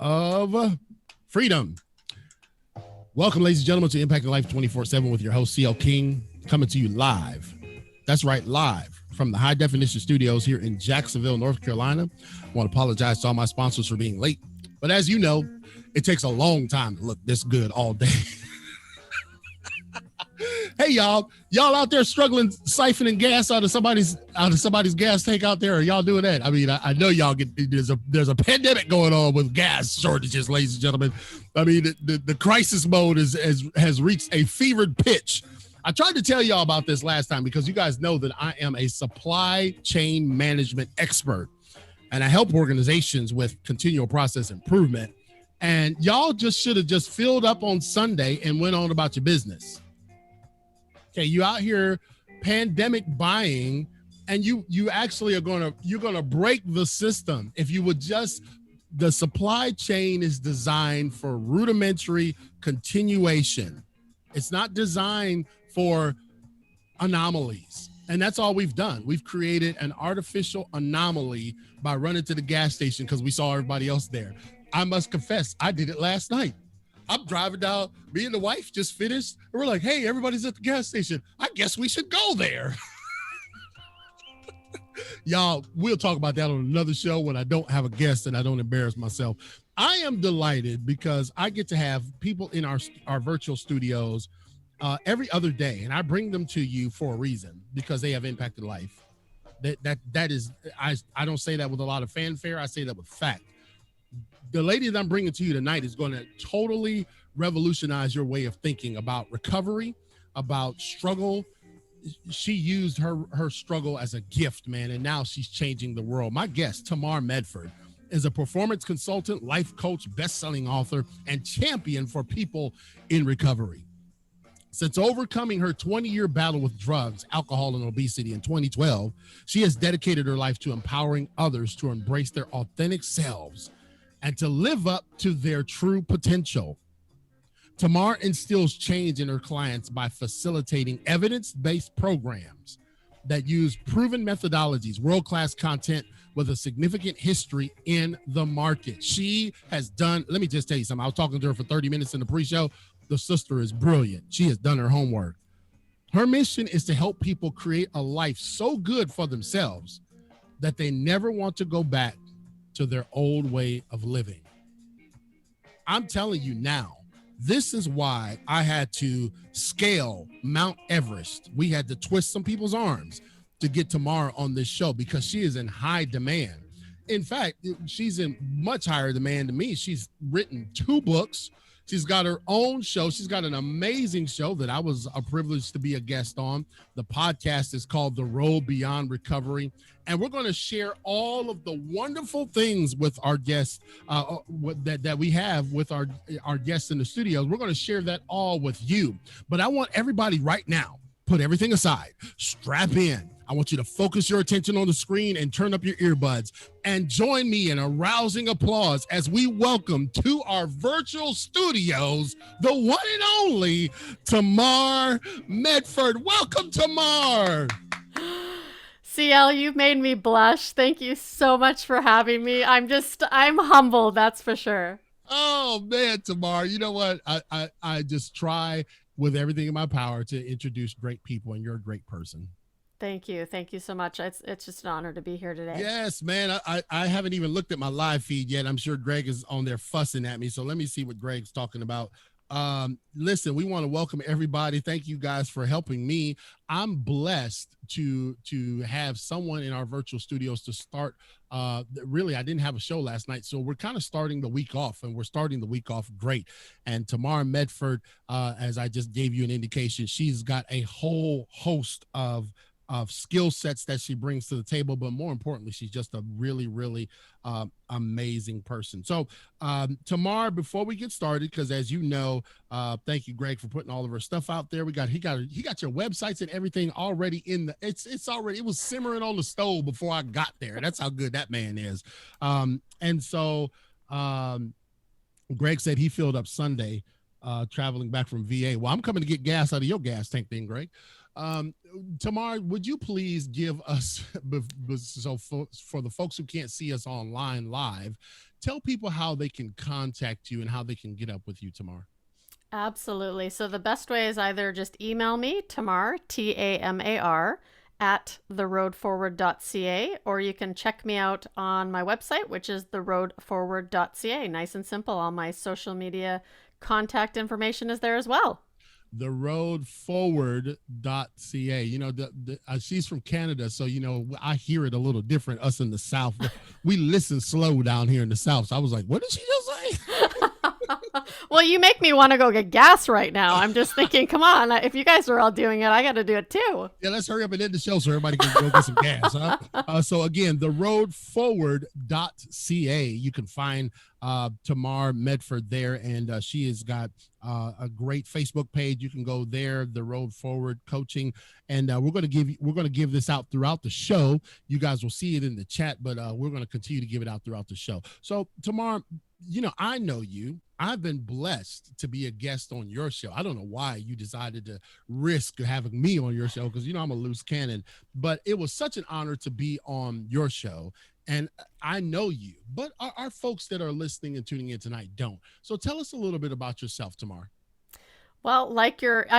of freedom. Welcome, ladies and gentlemen, to Impacting Life 24/7 with your host, CL King, coming to you live. That's right, live from the High Definition Studios here in Jacksonville, North Carolina. I want to apologize to all my sponsors for being late. But as you know, it takes a long time to look this good all day. Hey, y'all out there struggling siphoning gas out of somebody's gas tank out there? Are y'all doing that? I mean, I know y'all get there's a pandemic going on with gas shortages, ladies and gentlemen. I mean, the crisis mode has reached a fevered pitch. I tried to tell y'all about this last time because you guys know that I am a supply chain management expert and I help organizations with continual process improvement. And y'all just should have just filled up on Sunday and went on about your business. Okay, you out here pandemic buying, and you actually are gonna break the system if you would just. The supply chain is designed for rudimentary continuation. It's not designed for anomalies, and that's all we've done. We've created an artificial anomaly by running to the gas station because we saw everybody else there. I must confess, I did it last night. I'm driving down, me and the wife just finished, and we're like, hey, everybody's at the gas station. I guess we should go there. Y'all, we'll talk about that on another show when I don't have a guest and I don't embarrass myself. I am delighted because I get to have people in our virtual studios every other day, and I bring them to you for a reason, because they have impacted life. That is, I don't say that with a lot of fanfare. I say that with fact. The lady that I'm bringing to you tonight is going to totally revolutionize your way of thinking about recovery, about struggle. She used her struggle as a gift, man, and now she's changing the world. My guest, Tamar Medford, is a performance consultant, life coach, best-selling author, and champion for people in recovery. Since overcoming her 20-year battle with drugs, alcohol, and obesity in 2012, she has dedicated her life to empowering others to embrace their authentic selves and to live up to their true potential. Tamar instills change in her clients by facilitating evidence-based programs that use proven methodologies, world-class content with a significant history in the market. She has done, let me just tell you something. I was talking to her for 30 minutes in the pre-show. The sister is brilliant. She has done her homework. Her mission is to help people create a life so good for themselves that they never want to go back to their old way of living. I'm telling you now, this is why I had to scale Mount Everest. We had to twist some people's arms to get Tamar on this show because she is in high demand. In fact, she's in much higher demand than me. She's written 2 books. She's got her own show. She's got an amazing show that I was a privilege to be a guest on. The podcast is called The Road Beyond Recovery. And we're going to share all of the wonderful things with our guests that we have with our guests in the studios. We're going to share that all with you. But I want everybody right now, put everything aside, strap in. I want you to focus your attention on the screen and turn up your earbuds and join me in a rousing applause as we welcome to our virtual studios the one and only Tamar Medford. Welcome, Tamar. CL, you've made me blush. Thank you so much for having me. I'm humbled, that's for sure. Oh, man, Tamar, you know what? I just try with everything in my power to introduce great people, and you're a great person. Thank you. Thank you so much. It's just an honor to be here today. Yes, man. I haven't even looked at my live feed yet. I'm sure Greg is on there fussing at me. So let me see what Greg's talking about. Listen, we want to welcome everybody. Thank you guys for helping me. I'm blessed to have someone in our virtual studios to start. Really, I didn't have a show last night, so we're kind of starting the week off, and we're starting the week off great. And Tamar Medford, as I just gave you an indication, she's got a whole host of skill sets that she brings to the table, but more importantly, she's just a really, really amazing person. So, Tamar, before we get started, because as you know, thank you, Greg, for putting all of her stuff out there. He got your websites and everything already in the. It was simmering on the stove before I got there. That's how good that man is. And so, Greg said he filled up Sunday. traveling back from VA. Well, I'm coming to get gas out of your gas tank thing, Greg. Um, Tamar, would you please give us, so for the folks who can't see us online live, tell people how they can contact you and how they can get up with you, Tamar? Absolutely. So the best way is either just email me, Tamar, Tamar, at theroadforward.ca, or you can check me out on my website, which is theroadforward.ca. Nice and simple. All my social media contact information is there as well. Theroadforward.ca. She's from Canada, so I hear it a little different. Us in the South, we listen slow down here in the South. So I was like, "What did she just say?" Well, you make me want to go get gas right now. I'm just thinking, come on, if you guys are all doing it, I got to do it too. Yeah, let's hurry up and end the show so everybody can go get some gas. Huh? So again, theroadforward.ca. You can find Tamar Medford there, and she has got a great Facebook page. You can go there, The Road Forward Coaching, and we're going to give this out throughout the show. You guys will see it in the chat, but we're going to continue to give it out throughout the show. So Tamar, I know you. I've been blessed to be a guest on your show. I don't know why you decided to risk having me on your show because I'm a loose cannon, but it was such an honor to be on your show. And I know you, but our folks that are listening and tuning in tonight don't. So tell us a little bit about yourself, Tamar. Well, I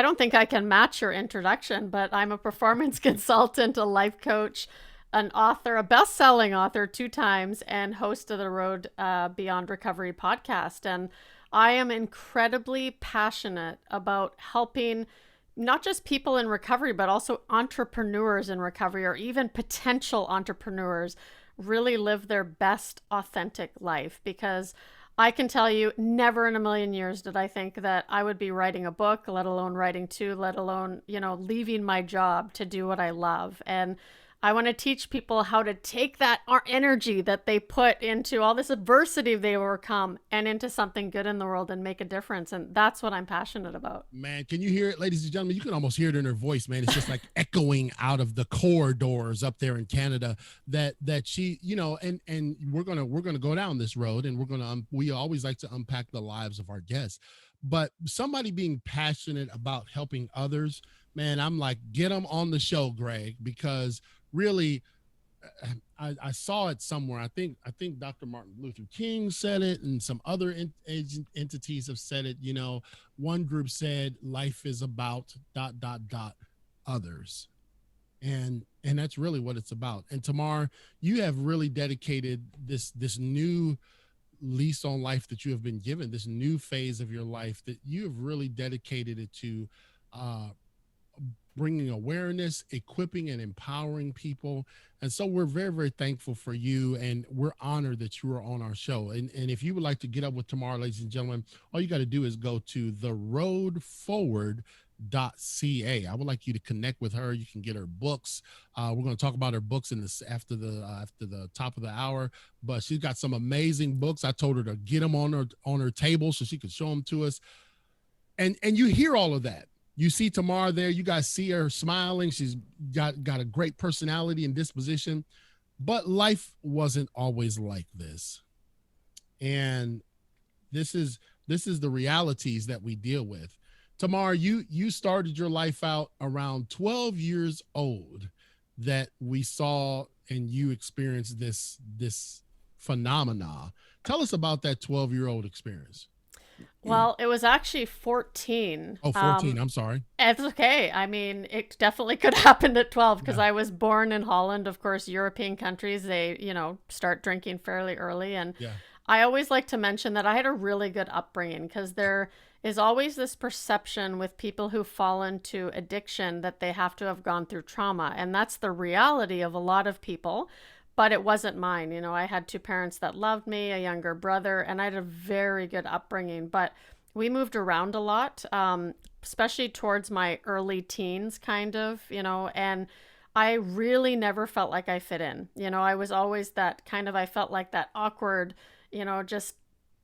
don't think I can match your introduction, but I'm a performance consultant, a life coach, an author, a best-selling author 2 times, and host of the Road Beyond Recovery podcast. And I am incredibly passionate about helping not just people in recovery, but also entrepreneurs in recovery, or even potential entrepreneurs, really live their best authentic life. Because I can tell you, never in a million years did I think that I would be writing a book, let alone writing two, let alone, leaving my job to do what I love. And I want to teach people how to take that energy that they put into all this adversity they overcome and into something good in the world and make a difference. And that's what I'm passionate about. Man, can you hear it, ladies and gentlemen? You can almost hear it in her voice, man. It's just like echoing out of the corridors up there in Canada that she, and we're gonna go down this road, and we always like to unpack the lives of our guests. But somebody being passionate about helping others, man, I'm like, get them on the show, Greg, because really, I saw it somewhere. I think Dr. Martin Luther King said it, and some other entities have said it. One group said life is about ... others, and that's really what it's about. And Tamar, you have really dedicated this new lease on life that you have been given, this new phase of your life that you have really dedicated it to bringing awareness, equipping, and empowering people. And so we're very, very thankful for you, and we're honored that you are on our show. And if you would like to get up with Tamar, ladies and gentlemen, all you got to do is go to theroadforward.ca. I would like you to connect with her. You can get her books. We're going to talk about her books after the top of the hour, but she's got some amazing books. I told her to get them on her table so she could show them to us. And you hear all of that. You see Tamar there. You guys see her smiling. She's got a great personality and disposition, but life wasn't always like this. And this is the realities that we deal with. Tamar, you started your life out around 12 years old that we saw, and you experienced this phenomena. Tell us about that 12-year-old experience. Well, it was actually 14. Oh, 14. I'm sorry. It's okay. I mean, it definitely could happen at 12 because I was born in Holland. Of course, European countries, they, start drinking fairly early. And I always like to mention that I had a really good upbringing because there is always this perception with people who fall into addiction that they have to have gone through trauma. And that's the reality of a lot of people. But it wasn't mine. I had 2 parents that loved me, a younger brother, and I had a very good upbringing. But we moved around a lot, especially towards my early teens, kind of, and I really never felt like I fit in. I was always that kind of, I felt like that awkward, just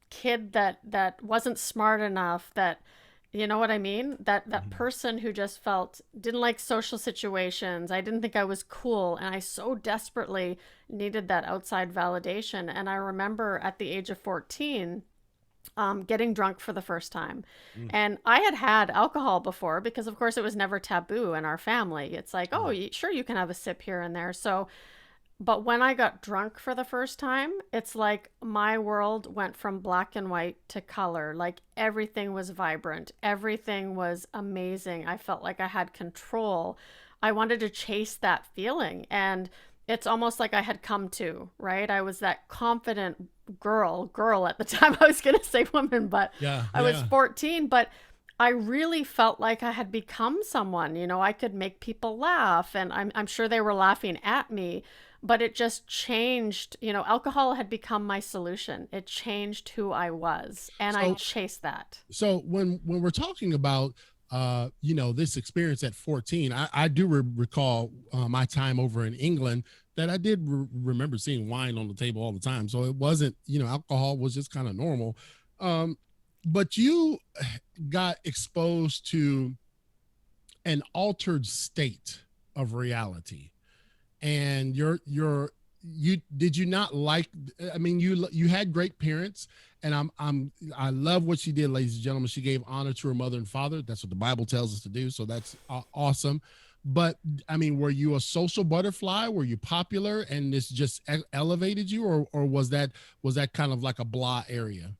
kid that wasn't smart enough, that, you know what I mean? That person who just didn't like social situations. I didn't think I was cool. And I so desperately needed that outside validation. And I remember at the age of 14, getting drunk for the first time. Mm, And I had had alcohol before because, of course, it was never taboo in our family. It's like, oh, right. sure, you can have a sip here and there. So, but when I got drunk for the first time, it's like my world went from black and white to color. Like everything was vibrant, everything was amazing. I felt like I had control. I wanted to chase that feeling. And it's almost like I had come to, right? I was that confident girl at the time. I was going to say woman, but Yeah, I was yeah. 14. But I really felt like I had become someone. I could make people laugh, and I'm sure they were laughing at me, but it just changed. Alcohol had become my solution. It changed who I was, and I So chased that. so when we're talking about this experience at 14, I do recall my time over in England, that I did remember seeing wine on the table all the time. So it wasn't, alcohol was just kind of normal. um but you got exposed to an altered state of reality, and you did you not like, I mean, you had great parents, and I love what she did, ladies and gentlemen. She gave honor to her mother and father. That's what the Bible tells us to do, so that's awesome. But I mean, were you a social butterfly? Were you popular and this just elevated you, or was that kind of like a blah area?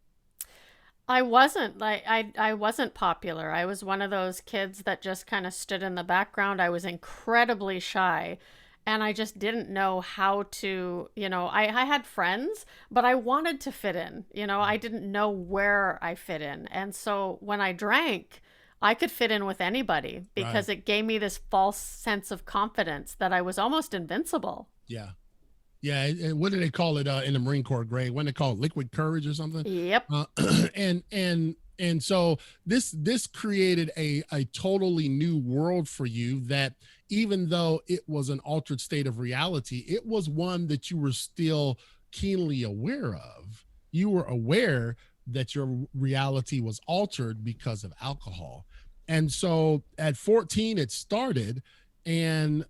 I wasn't like I wasn't popular. I was one of those kids that just kind of stood in the background. I was incredibly shy, and I just didn't know how to, I had friends, but I wanted to fit in. I didn't know where I fit in. And so when I drank, I could fit in with anybody Right. because it gave me this false sense of confidence that I was almost invincible. Yeah. Yeah, what do they call it in the Marine Corps, Greg? When they call it liquid courage or something? Yep. Uh, and so this created a totally new world for you, that even though it was an altered state of reality, it was one that you were still keenly aware of. You were aware that your reality was altered because of alcohol. And so at 14, it started, and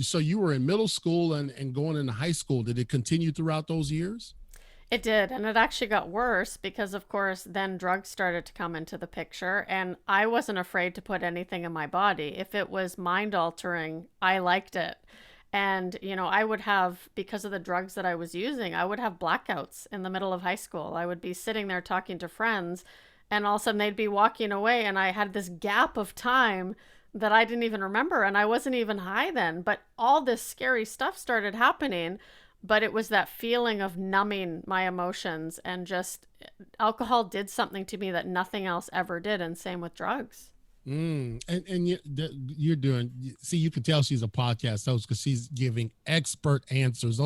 so you were in middle school and going into high school. Did it continue throughout those years? It did, and it actually got worse because, of course, then drugs started to come into the picture, and I wasn't afraid to put anything in my body. If it was mind altering, I liked it. And, I would have, because of the drugs that I was using, I would have blackouts in the middle of high school. I would be sitting there talking to friends, and all of a sudden they'd be walking away, and I had this gap of time that I didn't even remember, and I wasn't even high then. But all this scary stuff started happening, but it was that feeling of numbing my emotions, and just alcohol did something to me that nothing else ever did, and same with drugs. And you're doing. See, you can tell she's a podcast host because she's giving expert answers.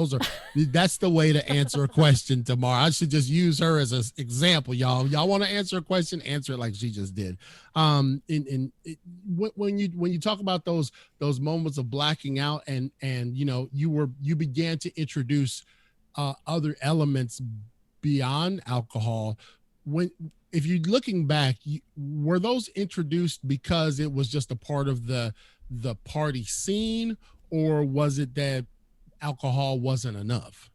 That's the way to answer a question, Tamar. I should just use her as an example, y'all. Y'all want to answer a question, answer it like she just did. When you talk about those moments of blacking out, and you began to introduce other elements beyond alcohol. When If you're looking back, were those introduced because it was just a part of the party scene, or was it that alcohol wasn't enough?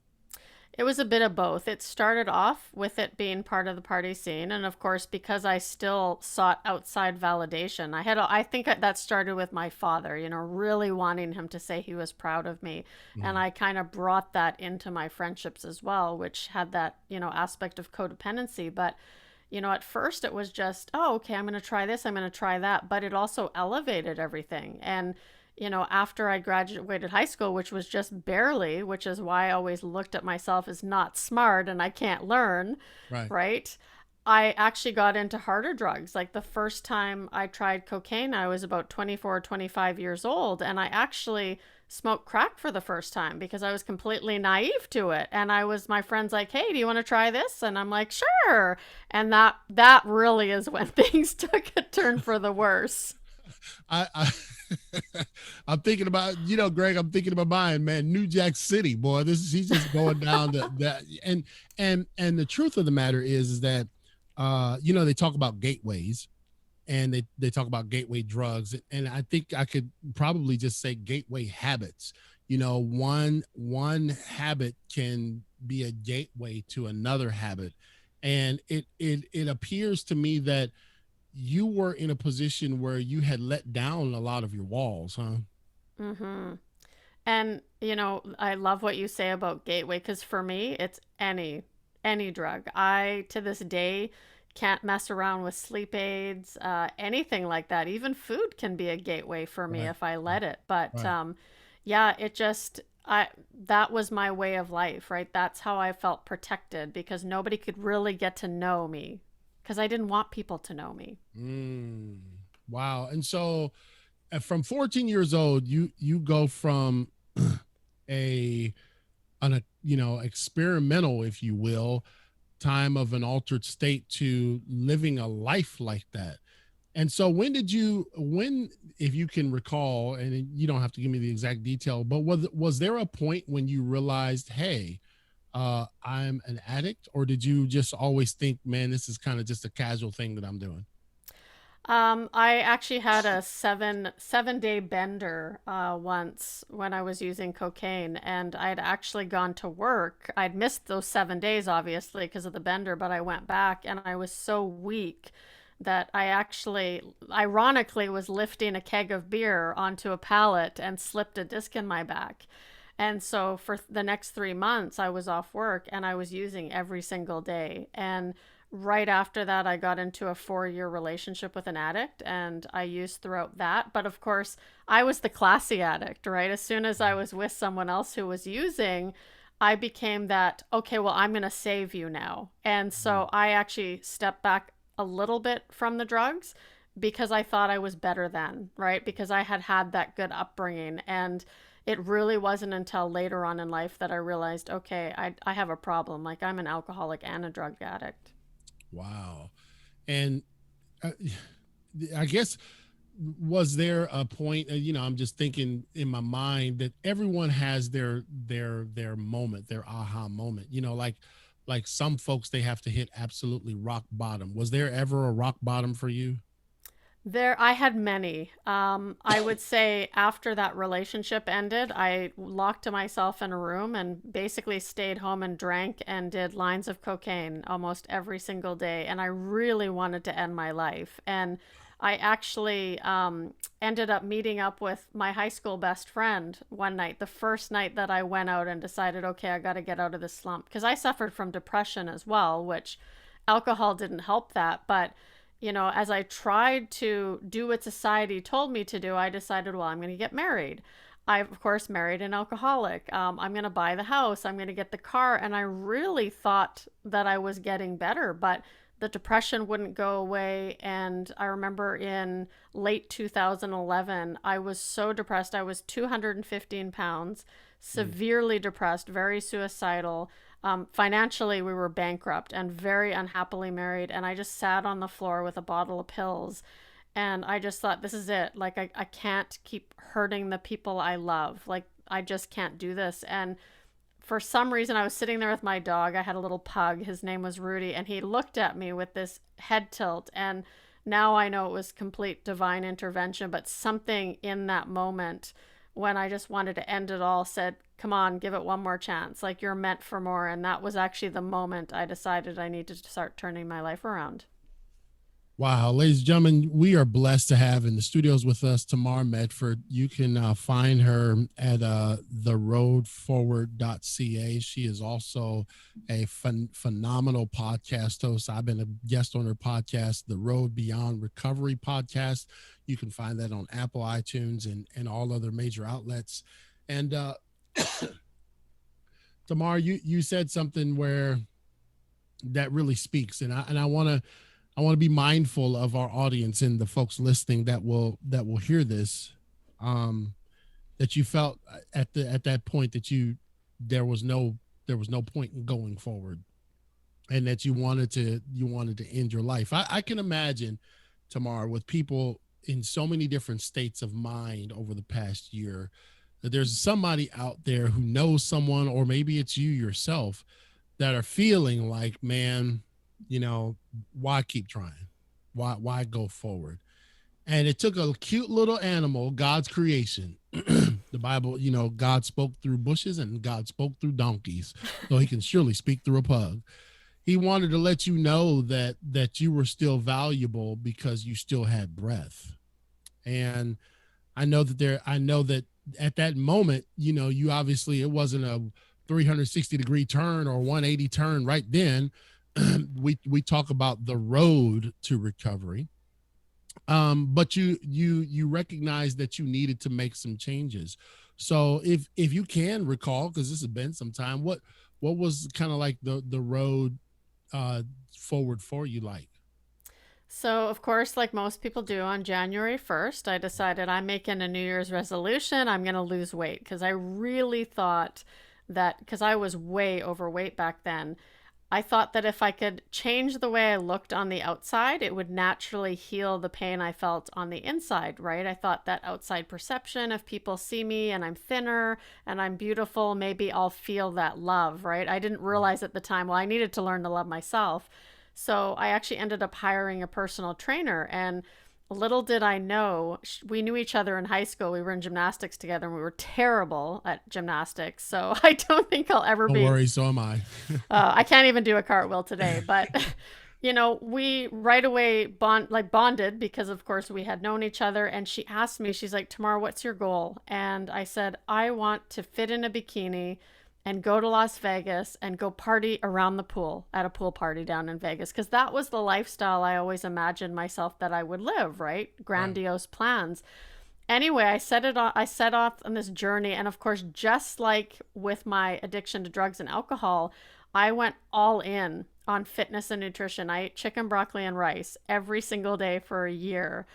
It was a bit of both. It started off with it being part of the party scene, and of course, because I still sought outside validation. I think that started with my father, really wanting him to say he was proud of me, and Mm, I kind of brought that into my friendships as well, which had that, aspect of codependency. But at first it was just, oh, okay, I'm going to try this, I'm going to try that, but it also elevated everything. And after I graduated high school, which was just barely, which is why I always looked at myself as not smart and I can't learn, right. right? I actually got into harder drugs. Like the first time I tried cocaine, I was about 24 or 25 years old, and I actually smoked crack for the first time because I was completely naive to it. And my friend's like, "Hey, do you want to try this?" And I'm like, "Sure." And that really is when things took a turn for the worse. I I'm thinking about, Greg, I'm thinking about mine, man. New Jack City, boy. He's just going down to that. And the truth of the matter is that they talk about gateways, and they talk about gateway drugs, and I think I could probably just say gateway habits. One habit can be a gateway to another habit. And it appears to me that you were in a position where you had let down a lot of your walls, huh? Mm-hmm. And I love what you say about gateway, because for me, it's any drug. I to this day can't mess around with sleep aids, anything like that. Even food can be a gateway for me Right. if I let it. But Right. yeah, it just I that was my way of life, right? That's how I felt protected, because nobody could really get to know me because I didn't want people to know me. Mm, wow. And so from 14 years old, you go from a experimental, if you will, time of an altered state to living a life like that. And so when, if you can recall, and you don't have to give me the exact detail, but was there a point when you realized, hey, I'm an addict, or did you just always think, man, this is kind of just a casual thing that I'm doing? I actually had a seven day bender once when I was using cocaine, and I'd actually gone to work. I'd missed those 7 days, obviously, because of the bender, but I went back, and I was so weak that I actually, ironically, was lifting a keg of beer onto a pallet and slipped a disc in my back. And so for the next 3 months, I was off work and I was using every single day. And right after that, I got into a 4 year relationship with an addict, and I used throughout that. But of course, I was the classy addict, right? As soon as I was with someone else who was using, I became that, okay, well, I'm going to save you now. And Mm. so I actually stepped back a little bit from the drugs because I thought I was better then, right? Because I had had that good upbringing. And it really wasn't until later on in life that I realized, okay, I have a problem. Like, I'm an alcoholic and a drug addict. Wow. And uh, I guess, was there a point, I'm just thinking in my mind that everyone has their moment, their aha moment, like some folks, they have to hit absolutely rock bottom. Was there ever a rock bottom for you? There, I had many. I would say after that relationship ended, I locked myself in a room and basically stayed home and drank and did lines of cocaine almost every single day. And I really wanted to end my life. And I actually ended up meeting up with my high school best friend one night, the first night that I went out and decided, okay, I got to get out of this slump. Because I suffered from depression as well, which alcohol didn't help that. But as I tried to do what society told me to do, I decided, well, I'm going to get married. I, of course, married an alcoholic. I'm going to buy the house. I'm going to get the car. And I really thought that I was getting better, but the depression wouldn't go away. And I remember in late 2011, I was so depressed. I was 215 pounds, Mm. severely depressed, very suicidal. Financially, we were bankrupt and very unhappily married. And I just sat on the floor with a bottle of pills. And I just thought, this is it. Like, I can't keep hurting the people I love. Like, I just can't do this. And for some reason, I was sitting there with my dog. I had a little pug. His name was Rudy. And he looked at me with this head tilt. And now I know it was complete divine intervention, but something in that moment when I just wanted to end it all said, come on, give it one more chance. Like, you're meant for more. And that was actually the moment I decided I needed to start turning my life around. Wow, ladies and gentlemen, we are blessed to have in the studios with us Tamar Medford. You can find her at theroadforward.ca. She is also a phenomenal podcast host. I've been a guest on her podcast, the Road Beyond Recovery podcast. You can find that on Apple, iTunes, and all other major outlets. And Tamar, you said something where that really speaks, and I want to be mindful of our audience and the folks listening that will hear this. Um, that you felt at that point that there was no there was no point in going forward, and that you wanted to end your life. I can imagine, Tamar, with people in so many different states of mind over the past year, that there's somebody out there who knows someone, or maybe it's you yourself, that are feeling like, man, you know, why keep trying? Why go forward? And it took a cute little animal, God's creation. The Bible, God spoke through bushes and God spoke through donkeys. So he can surely speak through a pug. He wanted to let you know that you were still valuable because you still had breath. And I know that at that moment, you obviously, it wasn't a 360-degree turn or 180 turn right then. We talk about the road to recovery. But you recognize that you needed to make some changes. So if you can recall, because this has been some time, what was kind of like the road uh forward for you like? So, of course, like most people do, on January 1st, I decided I'm making a New Year's resolution. I'm going to lose weight because I really thought that, because I was way overweight back then, I thought that if I could change the way I looked on the outside, it would naturally heal the pain I felt on the inside, right? I thought that outside perception, if people see me and I'm thinner and I'm beautiful, maybe I'll feel that love, right? I didn't realize at the time, well, I needed to learn to love myself. So I actually ended up hiring a personal trainer. And little did I know, we knew each other in high school. We were in gymnastics together and we were terrible at gymnastics. So I don't think I'll ever Don't be. worry, so am I. I can't even do a cartwheel today, but we right away bonded because of course we had known each other. And she asked me, she's like, Tamar, what's your goal? And I said, I want to fit in a bikini and go to Las Vegas and go party around the pool at a pool party down in Vegas, because that was the lifestyle I always imagined myself that I would live, right? Right. Grandiose plans. Anyway, I set off on this journey, and of course, just like with my addiction to drugs and alcohol, I went all in on fitness and nutrition. I ate chicken, broccoli, and rice every single day for a year.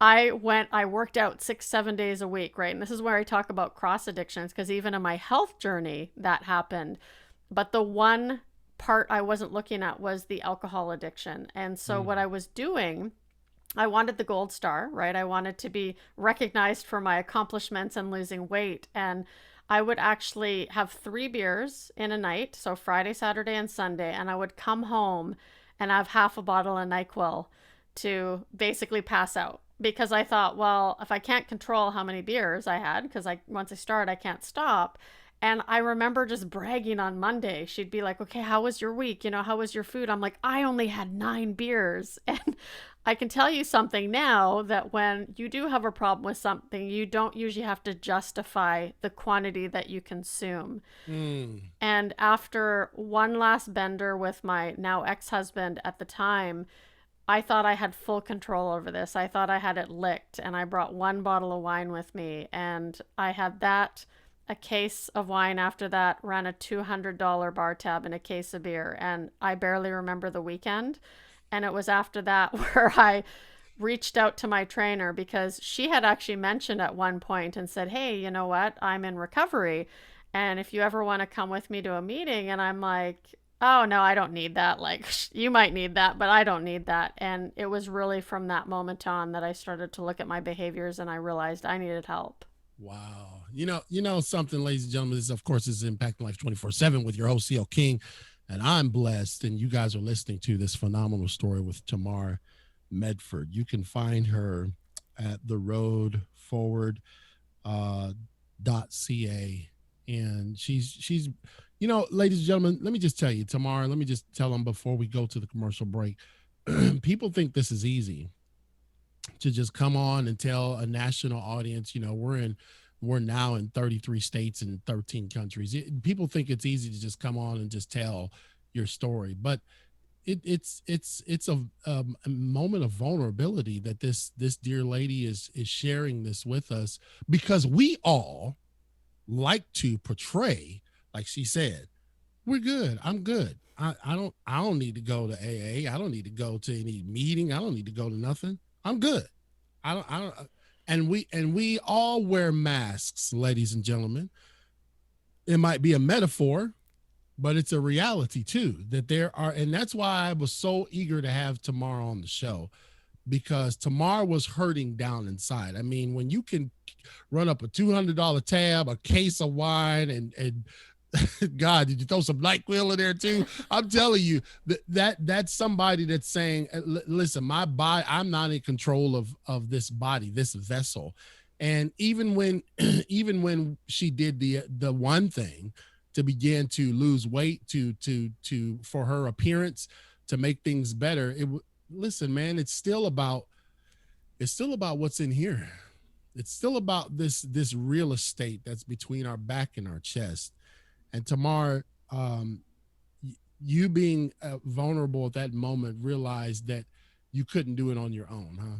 I worked out 6, 7 days a week, right? And this is where I talk about cross addictions, because even in my health journey, that happened. But the one part I wasn't looking at was the alcohol addiction. And so what I was doing, I wanted the gold star, right? I wanted to be recognized for my accomplishments and losing weight. And I would actually have 3 beers in a night, so Friday, Saturday, and Sunday, and I would come home and have half a bottle of NyQuil to basically pass out, because I thought, well, if I can't control how many beers I had, because once I start, I can't stop. And I remember just bragging on Monday. She'd be like, okay, how was your week? How was your food? I'm like, I only had 9 beers. And I can tell you something now, that when you do have a problem with something, you don't usually have to justify the quantity that you consume. Mm. And after one last bender with my now ex husband at the time, I thought I had full control over this. I thought I had it licked. And I brought one bottle of wine with me. And I had that, a case of wine after that, ran a $200 bar tab and a case of beer. And I barely remember the weekend. And it was after that where I reached out to my trainer, because she had actually mentioned at one point and said, hey, you know what? I'm in recovery. And if you ever want to come with me to a meeting, and I'm like, oh, no, I don't need that. Like, you might need that, but I don't need that. And it was really from that moment on that I started to look at my behaviors and I realized I needed help. Wow. Something, ladies and gentlemen, this, of course, is Impacting Life 24/7 with your host, CL King. And I'm blessed. And you guys are listening to this phenomenal story with Tamar Medford. You can find her at the road forward .ca. And she's ladies and gentlemen, let me just tell you, Tamar, let me just tell them before we go to the commercial break. People think this is easy, to just come on and tell a national audience, we're now in 33 states and 13 countries. People think it's easy to just come on and just tell your story, but it's a moment of vulnerability that this dear lady is sharing this with us, because we all like to portray, like she said, we're good. I'm good. I don't need to go to AA. I don't need to go to any meeting. I don't need to go to nothing. I'm good. I don't and we all wear masks, ladies and gentlemen. It might be a metaphor, but it's a reality too, that there are, and that's why I was so eager to have Tamar on the show, because Tamar was hurting down inside. I mean, when you can run up a $200 tab, a case of wine, and God, did you throw some NyQuil in there too? I'm telling you, that's somebody that's saying, listen, my body, I'm not in control of this body, this vessel. And even when even when she did the one thing to begin to lose weight, for her appearance, to make things better. Listen, man, it's still about what's in here. It's still about this real estate that's between our back and our chest. And Tamar, you being vulnerable at that moment, realized that you couldn't do it on your own, huh?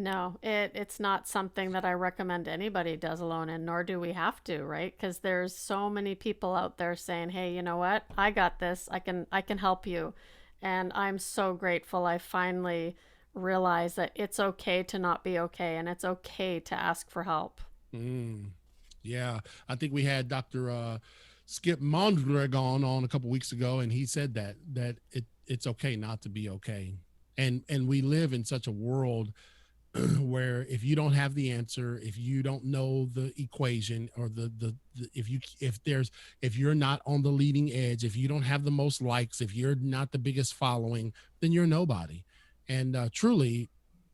No, it's not something that I recommend anybody does alone, and nor do we have to, right? Because there's so many people out there saying, "Hey, you know what? I got this. I can help you," and I'm so grateful. I finally realized that it's okay to not be okay, and it's okay to ask for help. Mm. Yeah, I think we had Dr. Skip Mondreg on a couple weeks ago, and he said it's okay not to be okay, and we live in such a world where if you don't have the answer, if you don't know the equation, or if you're not on the leading edge, if you don't have the most likes, if you're not the biggest following, then you're nobody. And truly,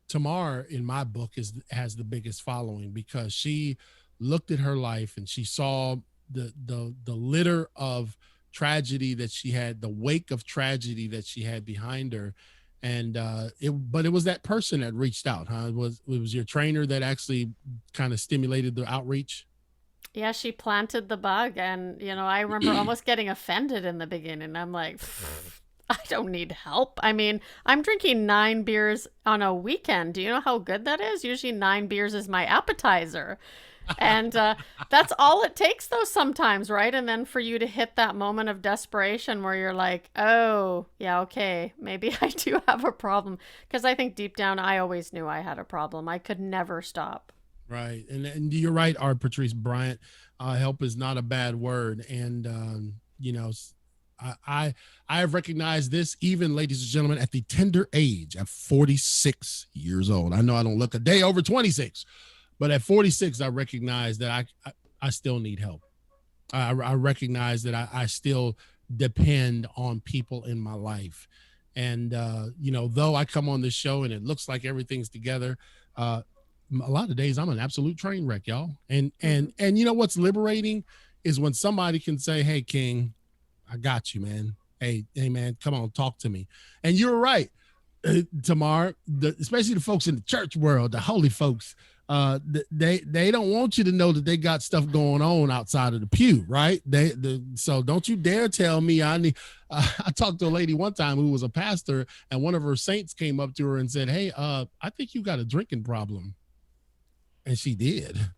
Tamar in my book has the biggest following, because she looked at her life and she saw the litter of tragedy that she had, the wake of tragedy that she had behind her. And it was that person that reached out, huh? It was your trainer that actually kind of stimulated the outreach. Yeah, she planted the bug, and I remember almost getting offended in the beginning. I'm like, I don't need help. I mean, I'm drinking 9 beers on a weekend. Do you know how good that is? Usually 9 beers is my appetizer. And that's all it takes, though, sometimes, right? And then for you to hit that moment of desperation where you're like, oh, yeah, okay, maybe I do have a problem. Because I think deep down, I always knew I had a problem. I could never stop. Right. And you're right, Art Patrice Bryant. Help is not a bad word. And, I have recognized this, even, ladies and gentlemen, at the tender age of 46 years old. I know I don't look a day over 26, but at 46, I recognize that I still need help. I recognize that I still depend on people in my life. And, though I come on this show and it looks like everything's together, a lot of days I'm an absolute train wreck, y'all. And you know what's liberating is when somebody can say, "Hey, King, I got you, man. Hey, man, come on, talk to me." And you're right, Tamar, especially the folks in the church world, the holy folks. They don't want you to know that they got stuff going on outside of the pew, right? So don't you dare tell me I need. I talked to a lady one time who was a pastor, and one of her saints came up to her and said, "Hey, I think you got a drinking problem." And she did.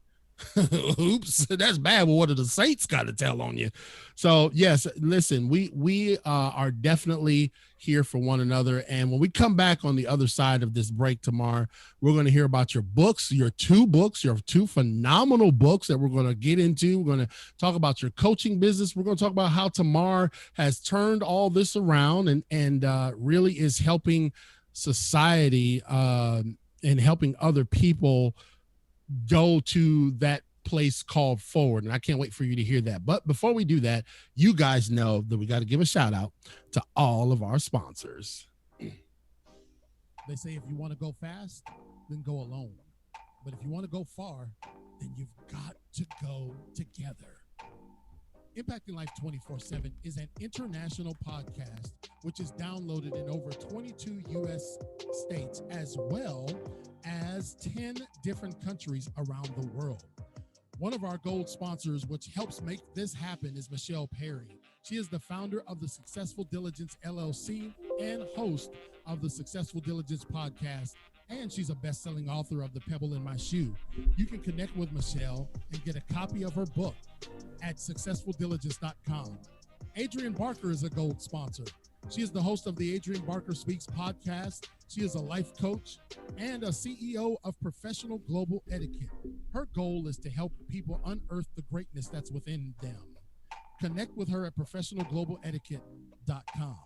Oops, that's bad. Well, what do the saints got to tell on you? So yes, listen, we are definitely here for one another. And when we come back on the other side of this break tomorrow, we're going to hear about your books, your two phenomenal books that we're going to get into. We're going to talk about your coaching business. We're going to talk about how Tamar has turned all this around and really is helping society and helping other people go to that place called forward. And I can't wait for you to hear that. But before we do that, you guys know that we got to give a shout out to all of our sponsors. They say if you want to go fast, then go alone. But if you want to go far, then you've got to go together. Impacting Life 24/7 is an international podcast which is downloaded in over 22 U.S. states, as well as 10 different countries around the world. One of our gold sponsors, which helps make this happen, is Michelle Perry. She is the founder of the Successful Diligence LLC and host of the Successful Diligence podcast, and she's a best-selling author of The Pebble in My Shoe. You can connect with Michelle and get a copy of her book at successfuldiligence.com. Adrienne Barker is a gold sponsor. She is the host of the Adrienne Barker Speaks podcast. She is a life coach and a CEO of Professional Global Etiquette. Her goal is to help people unearth the greatness that's within them. Connect with her at professionalglobaletiquette.com.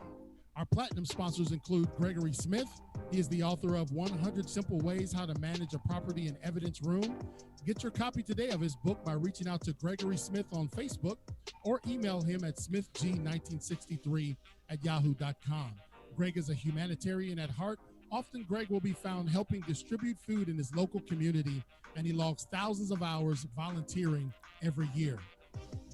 Our platinum sponsors include Gregory Smith. He is the author of 100 Simple Ways How to Manage a Property and Evidence Room. Get your copy today of his book by reaching out to Gregory Smith on Facebook or email him at smithg1963@yahoo.com. Greg is a humanitarian at heart. Often Greg will be found helping distribute food in his local community, and he logs thousands of hours volunteering every year.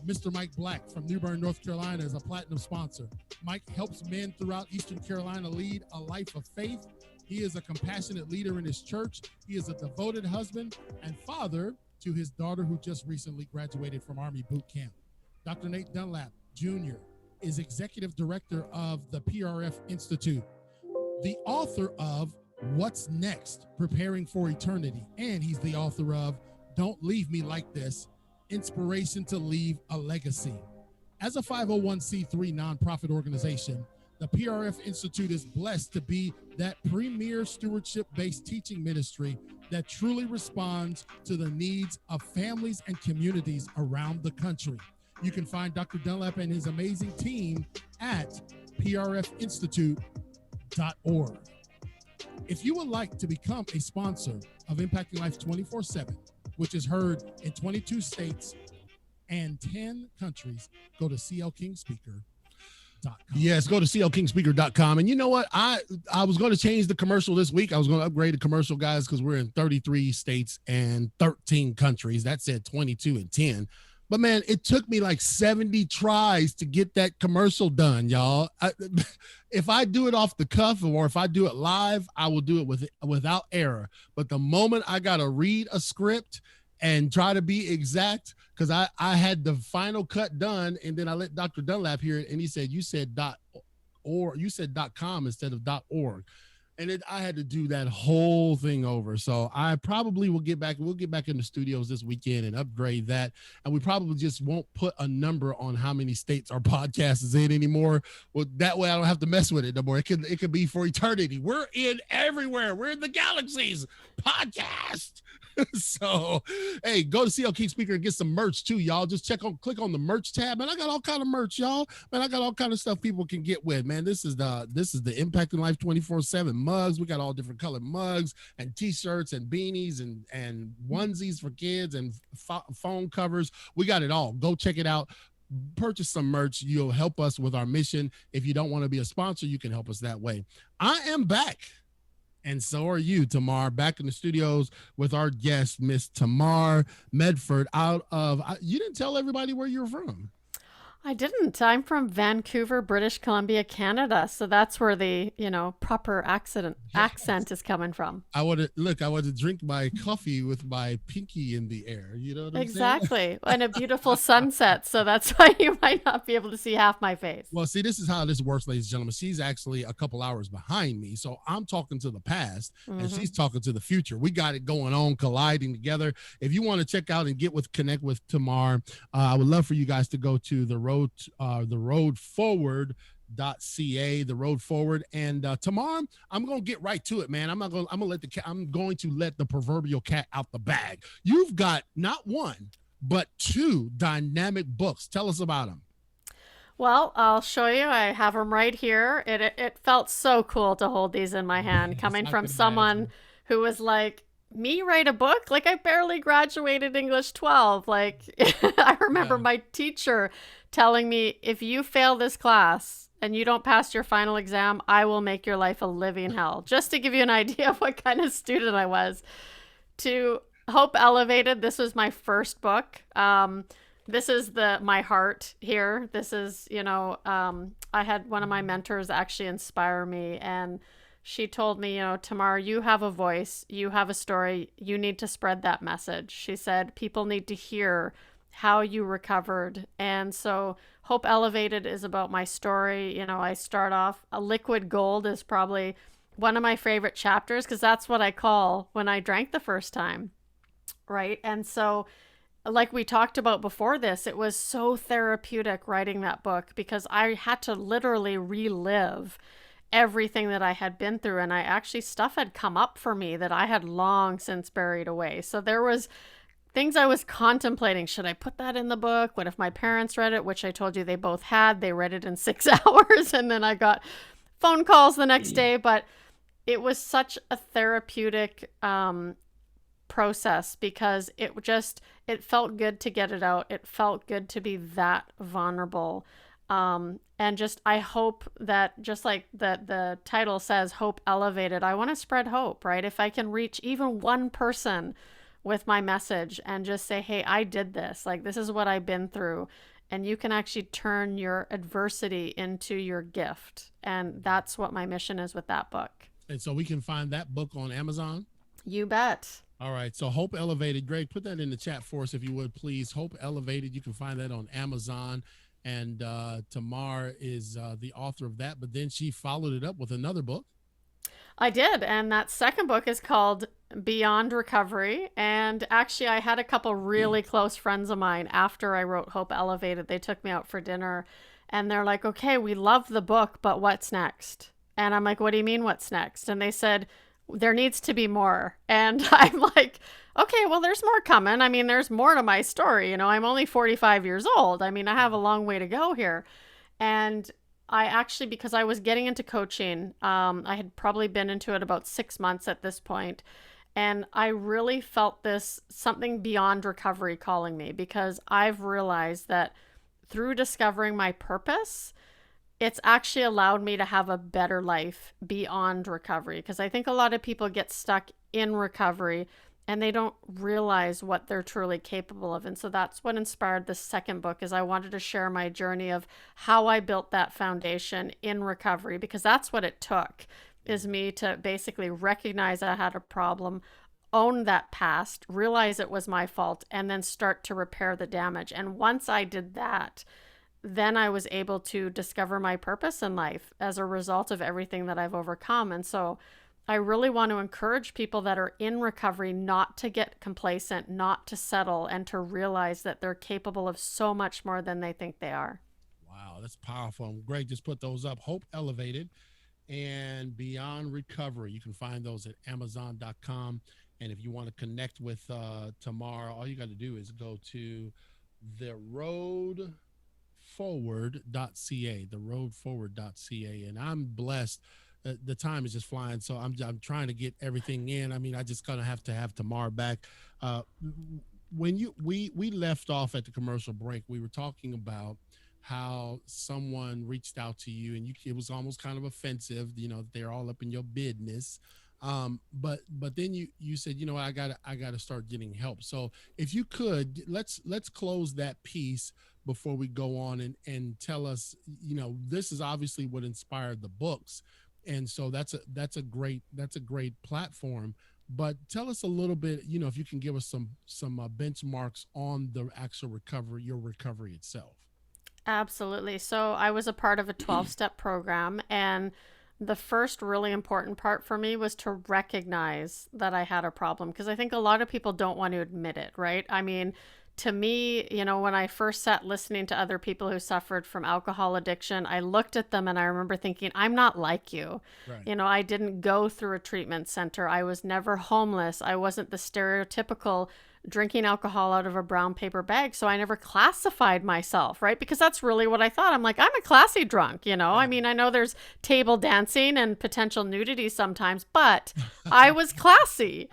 Mr. Mike Black from New Bern, North Carolina is a platinum sponsor. Mike helps men throughout Eastern Carolina lead a life of faith. He is a compassionate leader in his church. He is a devoted husband and father to his daughter who just recently graduated from Army boot camp. Dr. Nate Dunlap Jr. is executive director of the PRF Institute, the author of What's Next? Preparing for Eternity. And he's the author of Don't Leave Me Like This, Inspiration to Leave a Legacy. As a 501c3 nonprofit organization, the PRF Institute is blessed to be that premier stewardship-based teaching ministry that truly responds to the needs of families and communities around the country. You can find Dr. Dunlap and his amazing team at prfinstitute.org. If you would like to become a sponsor of Impacting Life 24/7, which is heard in 22 states and 10 countries, go to clkingspeaker.com. Yes, go to clkingspeaker.com. And you know what? I was going to change the commercial this week. I was going to upgrade the commercial, guys, because we're in 33 states and 13 countries. That said 22 and 10. But, man, it took me like 70 tries to get that commercial done, y'all. If I do it off the cuff or if I do it live, I will do it without error. But the moment I got to read a script and try to be exact, because I had the final cut done, and then I let Dr. Dunlap hear it, and he said, you said .com instead of .org. And I had to do that whole thing over. So I probably will get back. We'll get back in the studios this weekend and upgrade that. And we probably just won't put a number on how many states our podcast is in anymore. Well, that way I don't have to mess with it no more. It could be for eternity. We're in everywhere. We're in the galaxies. Podcast. So, hey, go to CL King Speaker and get some merch too, y'all. Just click on the merch tab, and I got all kind of merch, y'all. Man, I got all kind of stuff people can get with. Man, this is the Impacting Life 24/7 mugs. We got all different colored mugs and t-shirts and beanies and onesies for kids and phone covers. We got it all. Go check it out. Purchase some merch. You'll help us with our mission. If you don't want to be a sponsor, you can help us that way. I am back. And so are you, Tamar, back in the studios with our guest, Miss Tamar Medford, you didn't tell everybody where you're from. I didn't. I'm from Vancouver, British Columbia, Canada. So that's where the, proper accent is coming from. I want to drink my coffee with my pinky in the air. You know what I'm saying? Exactly. And a beautiful sunset. So that's why you might not be able to see half my face. Well, see, this is how this works, ladies and gentlemen. She's actually a couple hours behind me. So I'm talking to the past and she's talking to the future. We got it going on, colliding together. If you want to check out and connect with Tamar, I would love for you guys to go to the road forward.ca, the road forward. And Tamar, I'm going to get right to it, man. I'm going to let the proverbial cat out the bag. You've got not one, but two dynamic books. Tell us about them. Well, I'll show you. I have them right here. It felt so cool to hold these in my hand, coming from someone who was like, me write a book? Like, I barely graduated English 12. Like, I remember my teacher telling me, if you fail this class and you don't pass your final exam, I will make your life a living hell. Just to give you an idea of what kind of student I was. To Hope Elevated, this was my first book. This is my heart here. This is, I had one of my mentors actually inspire me, and she told me, Tamar, you have a voice, you have a story, you need to spread that message. She said, people need to hear how you recovered. And so Hope Elevated is about my story. I start off, a liquid gold is probably one of my favorite chapters, because that's what I call when I drank the first time, right? And so, like we talked about before this, it was so therapeutic writing that book, because I had to literally relive everything that I had been through. And stuff had come up for me that I had long since buried away. So there was things I was contemplating. Should I put that in the book? What if my parents read it, which I told you they both had? They read it in 6 hours, and then I got phone calls the next day. But it was such a therapeutic process, because it felt good to get it out. It felt good to be that vulnerable. And just, I hope that, just like the title says, Hope Elevated, I want to spread hope, right? If I can reach even one person with my message and just say, hey, I did this, like, this is what I've been through, and you can actually turn your adversity into your gift. And that's what my mission is with that book. And so we can find that book on Amazon? You bet. All right. So Hope Elevated. Greg, put that in the chat for us if you would, please. Hope Elevated. You can find that on Amazon. And Tamar is the author of that. But then she followed it up with another book. I did. And that second book is called Beyond Recovery. And actually, I had a couple really close friends of mine after I wrote Hope Elevated. They took me out for dinner and they're like, okay, we love the book, but what's next? And I'm like, what do you mean, what's next? And they said, there needs to be more. And I'm like, okay, well, there's more coming. I mean, there's more to my story. You know, I'm only 45 years old. I mean, I have a long way to go here. And I actually, because I was getting into coaching, I had probably been into it about 6 months at this point. And I really felt this something beyond recovery calling me, because I've realized that through discovering my purpose, it's actually allowed me to have a better life beyond recovery. Because I think a lot of people get stuck in recovery and they don't realize what they're truly capable of. And so that's what inspired this second book, is I wanted to share my journey of how I built that foundation in recovery, because that's what it took, is me to basically recognize I had a problem, own that past, realize it was my fault, and then start to repair the damage. And once I did that, then I was able to discover my purpose in life as a result of everything that I've overcome. And so I really want to encourage people that are in recovery not to get complacent, not to settle, and to realize that they're capable of so much more than they think they are. Wow, that's powerful. Greg just put those up. Hope Elevated and Beyond Recovery. You can find those at Amazon.com. And if you want to connect with Tamar, all you got to do is go to theroadforward.ca, and I'm blessed. The time is just flying, so I'm trying to get everything in. I mean, I just gonna have to have Tamar back. When we left off at the commercial break, we were talking about how someone reached out to you, and it was almost kind of offensive. You know, they're all up in your business. But then you said, you know, I gotta start getting help. So if you could, let's close that piece before we go on and tell us, you know, this is obviously what inspired the books. And so that's a great platform. But tell us a little bit, you know, if you can give us some benchmarks on the actual recovery, your recovery itself. Absolutely. So I was a part of a 12-step program, and the first really important part for me was to recognize that I had a problem, because I think a lot of people don't want to admit it, right? I mean, to me, you know, when I first sat listening to other people who suffered from alcohol addiction, I looked at them and I remember thinking, I'm not like you. Right. You know, I didn't go through a treatment center. I was never homeless. I wasn't the stereotypical drinking alcohol out of a brown paper bag. So I never classified myself, right? Because that's really what I thought. I'm like, I'm a classy drunk, you know? I mean, I know there's table dancing and potential nudity sometimes, but I was classy.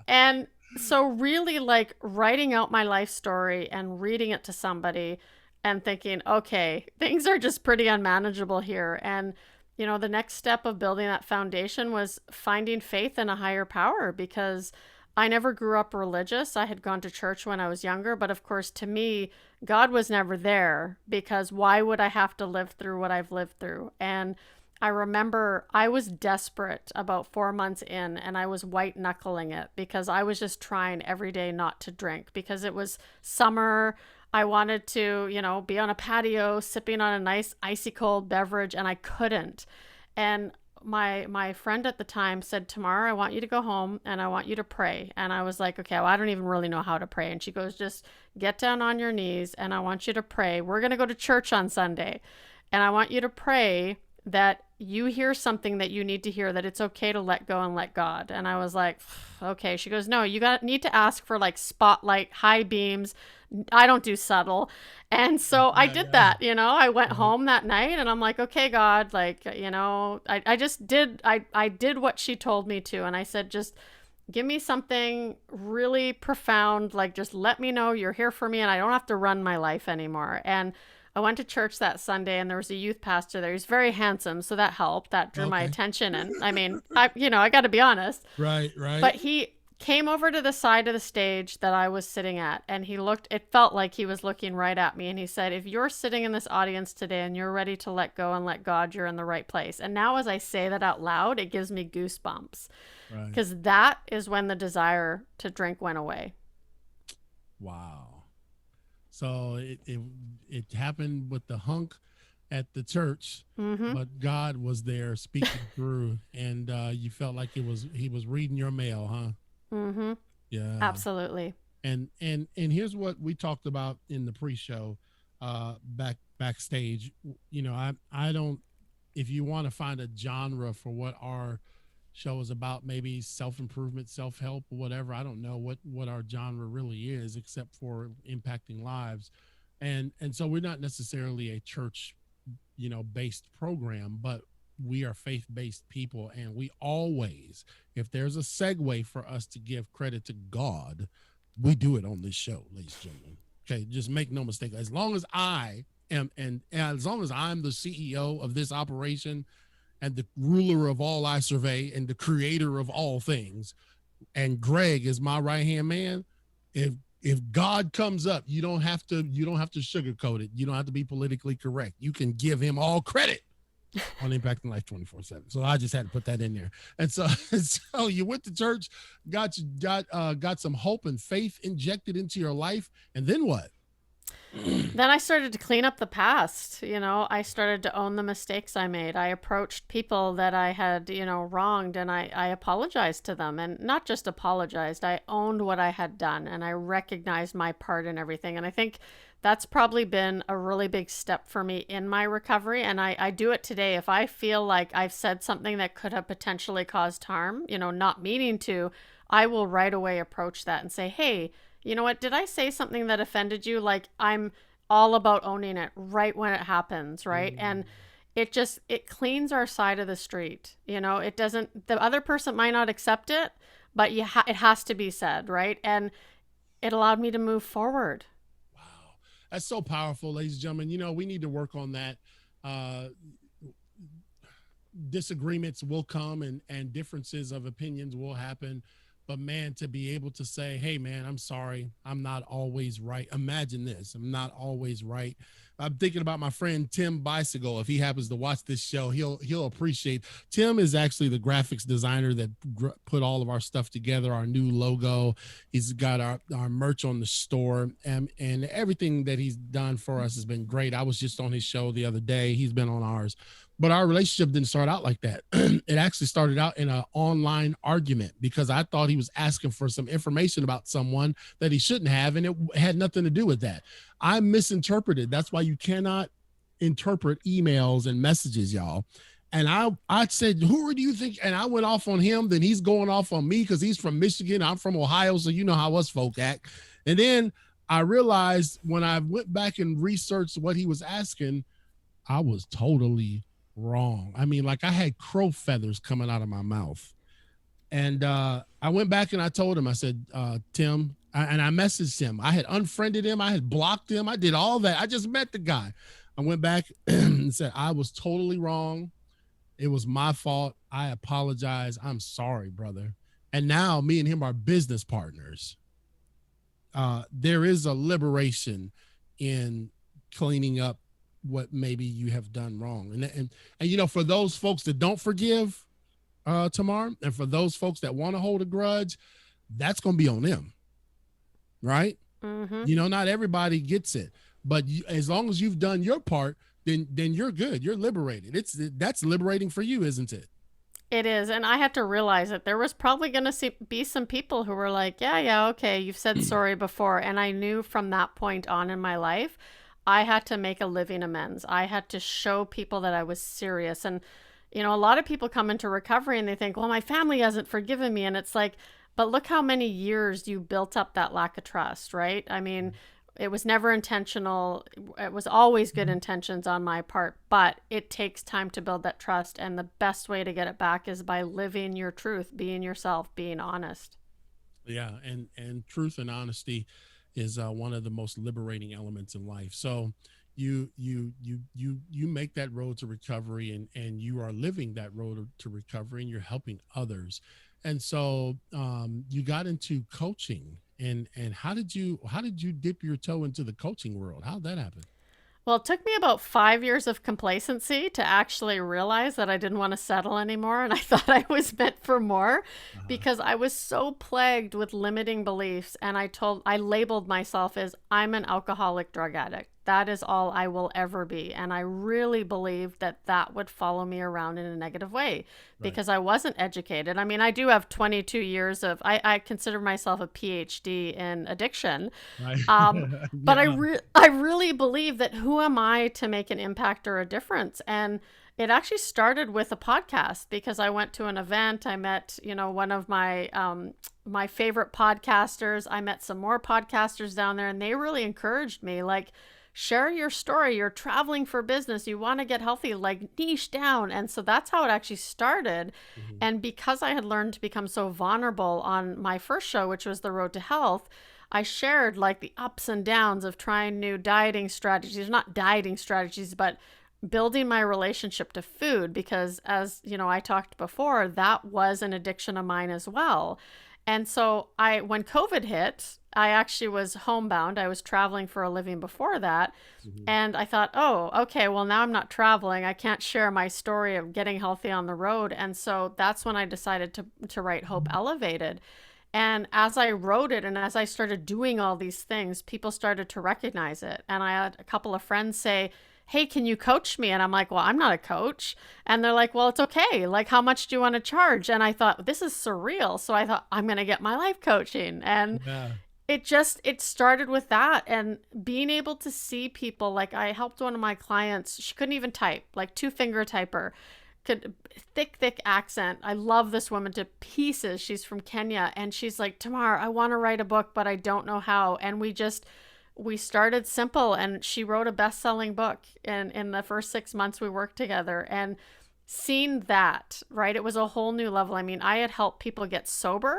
And so really, like, writing out my life story and reading it to somebody and thinking, okay, things are just pretty unmanageable here. And, you know, the next step of building that foundation was finding faith in a higher power, because I never grew up religious. I had gone to church when I was younger, but of course, to me, God was never there, because why would I have to live through what I've lived through? And I remember I was desperate about 4 months in, and I was white knuckling it, because I was just trying every day not to drink, because it was summer. I wanted to, you know, be on a patio sipping on a nice icy cold beverage, and I couldn't. And my friend at the time said, Tamar, I want you to go home and I want you to pray. And I was like, okay, well, I don't even really know how to pray. And she goes, just get down on your knees and I want you to pray. We're going to go to church on Sunday. And I want you to pray that you hear something that you need to hear, that it's okay to let go and let God. And I was like, okay. She goes, no, you need to ask for like spotlight, high beams. I don't do subtle. And so I did that, you know, I went home that night and I'm like, okay, God, like, you know, I just did, I did what she told me to. And I said, just give me something really profound. Like, just let me know you're here for me and I don't have to run my life anymore. And I went to church that Sunday and there was a youth pastor there. He's very handsome. So that helped. That drew my attention. And I mean, I got to be honest. Right. But he came over to the side of the stage that I was sitting at, and it felt like he was looking right at me, and he said, if you're sitting in this audience today and you're ready to let go and let God, you're in the right place. And now as I say that out loud, it gives me goosebumps, Right. because that is when the desire to drink went away. Wow. So it happened with the hunk at the church, Mm-hmm. but God was there speaking through, and you felt like he was reading your mail, huh? Mm-hmm. Yeah. Absolutely. And here's what we talked about in the pre-show, backstage. You know, I don't. If you want to find a genre for what our show is about, maybe self-improvement, self-help, or whatever. I don't know what our genre really is, except for impacting lives, and so we're not necessarily a church, based program, but we are faith-based people, and we always, if there's a segue for us to give credit to God, we do it on this show, ladies and gentlemen. Okay, just make no mistake. As long as I am, and as long as I'm the CEO of this operation and the ruler of all I survey and the creator of all things, and Greg is my right hand man, if God comes up, you don't have to sugarcoat it. You don't have to be politically correct. You can give him all credit on Impacting Life 24/7. So I just had to put that in there. And so, so you went to church, got some hope and faith injected into your life, and then what? Then I started to clean up the past. I started to own the mistakes I made. I approached people that I had, wronged, and I apologized to them. And not just apologized, I owned what I had done, and I recognized my part in everything. And I think that's probably been a really big step for me in my recovery. And I do it today. If I feel like I've said something that could have potentially caused harm, not meaning to, I will right away approach that and say, hey, you know what? Did I say something that offended you? Like, I'm all about owning it right when it happens, right? And it cleans our side of the street. It doesn't, the other person might not accept it, but it has to be said, right? And it allowed me to move forward. Wow. That's so powerful, ladies and gentlemen. We need to work on that. Uh, Disagreements will come, and differences of opinions will happen, but man, to be able to say, hey man, I'm sorry, I'm not always right. Imagine this, I'm not always right. I'm thinking about my friend Tim Bicycle. If he happens to watch this show, he'll appreciate. Tim is actually the graphics designer that put all of our stuff together, our new logo. He's got our merch on the store, and everything that he's done for us has been great. I was just on his show the other day. He's been on ours. But our relationship didn't start out like that. It actually started out in an online argument because I thought he was asking for some information about someone that he shouldn't have, and it had nothing to do with that. I misinterpreted. That's why you cannot interpret emails and messages, y'all. And I said, who do you think? And I went off on him. Then he's going off on me because he's from Michigan. I'm from Ohio, so you know how us folk act. And then I realized when I went back and researched what he was asking, I was totally wrong. I mean, like I had crow feathers coming out of my mouth. And I went back and I told him, I said, Tim, and I messaged him. I had unfriended him. I had blocked him. I did all that. I just met the guy. I went back and said, I was totally wrong. It was my fault. I apologize. I'm sorry, brother. And now me and him are business partners. There is a liberation in cleaning up what maybe you have done wrong. And for those folks that don't forgive, Tamar, and for those folks that want to hold a grudge, that's going to be on them, right? Mm-hmm. Not everybody gets it, but as long as you've done your part, then you're good. You're liberated. That's liberating for you, isn't it? It is. And I had to realize that there was probably going to be some people who were like, yeah, okay, you've said sorry before. And I knew from that point on in my life, I had to make a living amends. I had to show people that I was serious. And, a lot of people come into recovery and they think, well, my family hasn't forgiven me. And it's like, but look how many years you built up that lack of trust, right? I mean, it was never intentional. It was always good intentions on my part, but it takes time to build that trust. And the best way to get it back is by living your truth, being yourself, being honest. Yeah, and truth and honesty is one of the most liberating elements in life. So you make that road to recovery, and you are living that road to recovery, and you're helping others. And so you got into coaching, and how did you dip your toe into the coaching world? How'd that happen? Well, it took me about 5 years of complacency to actually realize that I didn't want to settle anymore. And I thought I was meant for more Uh-huh. because I was so plagued with limiting beliefs. And I labeled myself as I'm an alcoholic drug addict. That is all I will ever be. And I really believed that that would follow me around in a negative way Right. because I wasn't educated. I mean, I do have 22 years I consider myself a PhD in addiction. Right. But Yeah. I really believe that who am I to make an impact or a difference? And it actually started with a podcast because I went to an event. I met, one of my favorite podcasters. I met some more podcasters down there, and they really encouraged me. Like, share your story. You're traveling for business. You want to get healthy. Like, niche down. And so that's how it actually started. Mhm. And because I had learned to become so vulnerable on my first show, which was The Road to Health, I shared like the ups and downs of trying new dieting strategies, not dieting strategies, but building my relationship to food because as I talked before, that was an addiction of mine as well. And so when COVID hit, I actually was homebound. I was traveling for a living before that. Mhm. And I thought, oh, okay, well, now I'm not traveling. I can't share my story of getting healthy on the road. And so that's when I decided to write Hope Elevated. And as I wrote it and as I started doing all these things, people started to recognize it. And I had a couple of friends say, hey, can you coach me? And I'm like, well, I'm not a coach. And they're like, well, it's okay. Like, how much do you want to charge? And I thought, this is surreal. So I thought, I'm going to get my life coaching. And Yeah. it started with that and being able to see people. Like, I helped one of my clients, she couldn't even type, like two finger typer, could thick accent. I love this woman to pieces. She's from Kenya, and she's like, Tamar, I want to write a book, but I don't know how. And we started simple, and she wrote a best-selling book in the first 6 months we worked together. And seeing that, right, it was a whole new level. I mean, I had helped people get sober,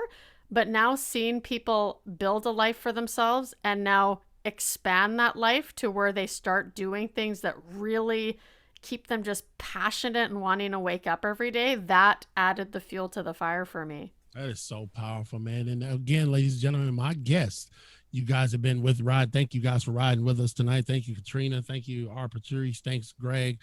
but now seeing people build a life for themselves and now expand that life to where they start doing things that really keep them just passionate and wanting to wake up every day, that added the fuel to the fire for me. That is so powerful, man. And again, ladies and gentlemen, my guests, you guys have been with Rod. Thank you guys for riding with us tonight. Thank you, Katrina. Thank you, our Patrice. Thanks, Greg.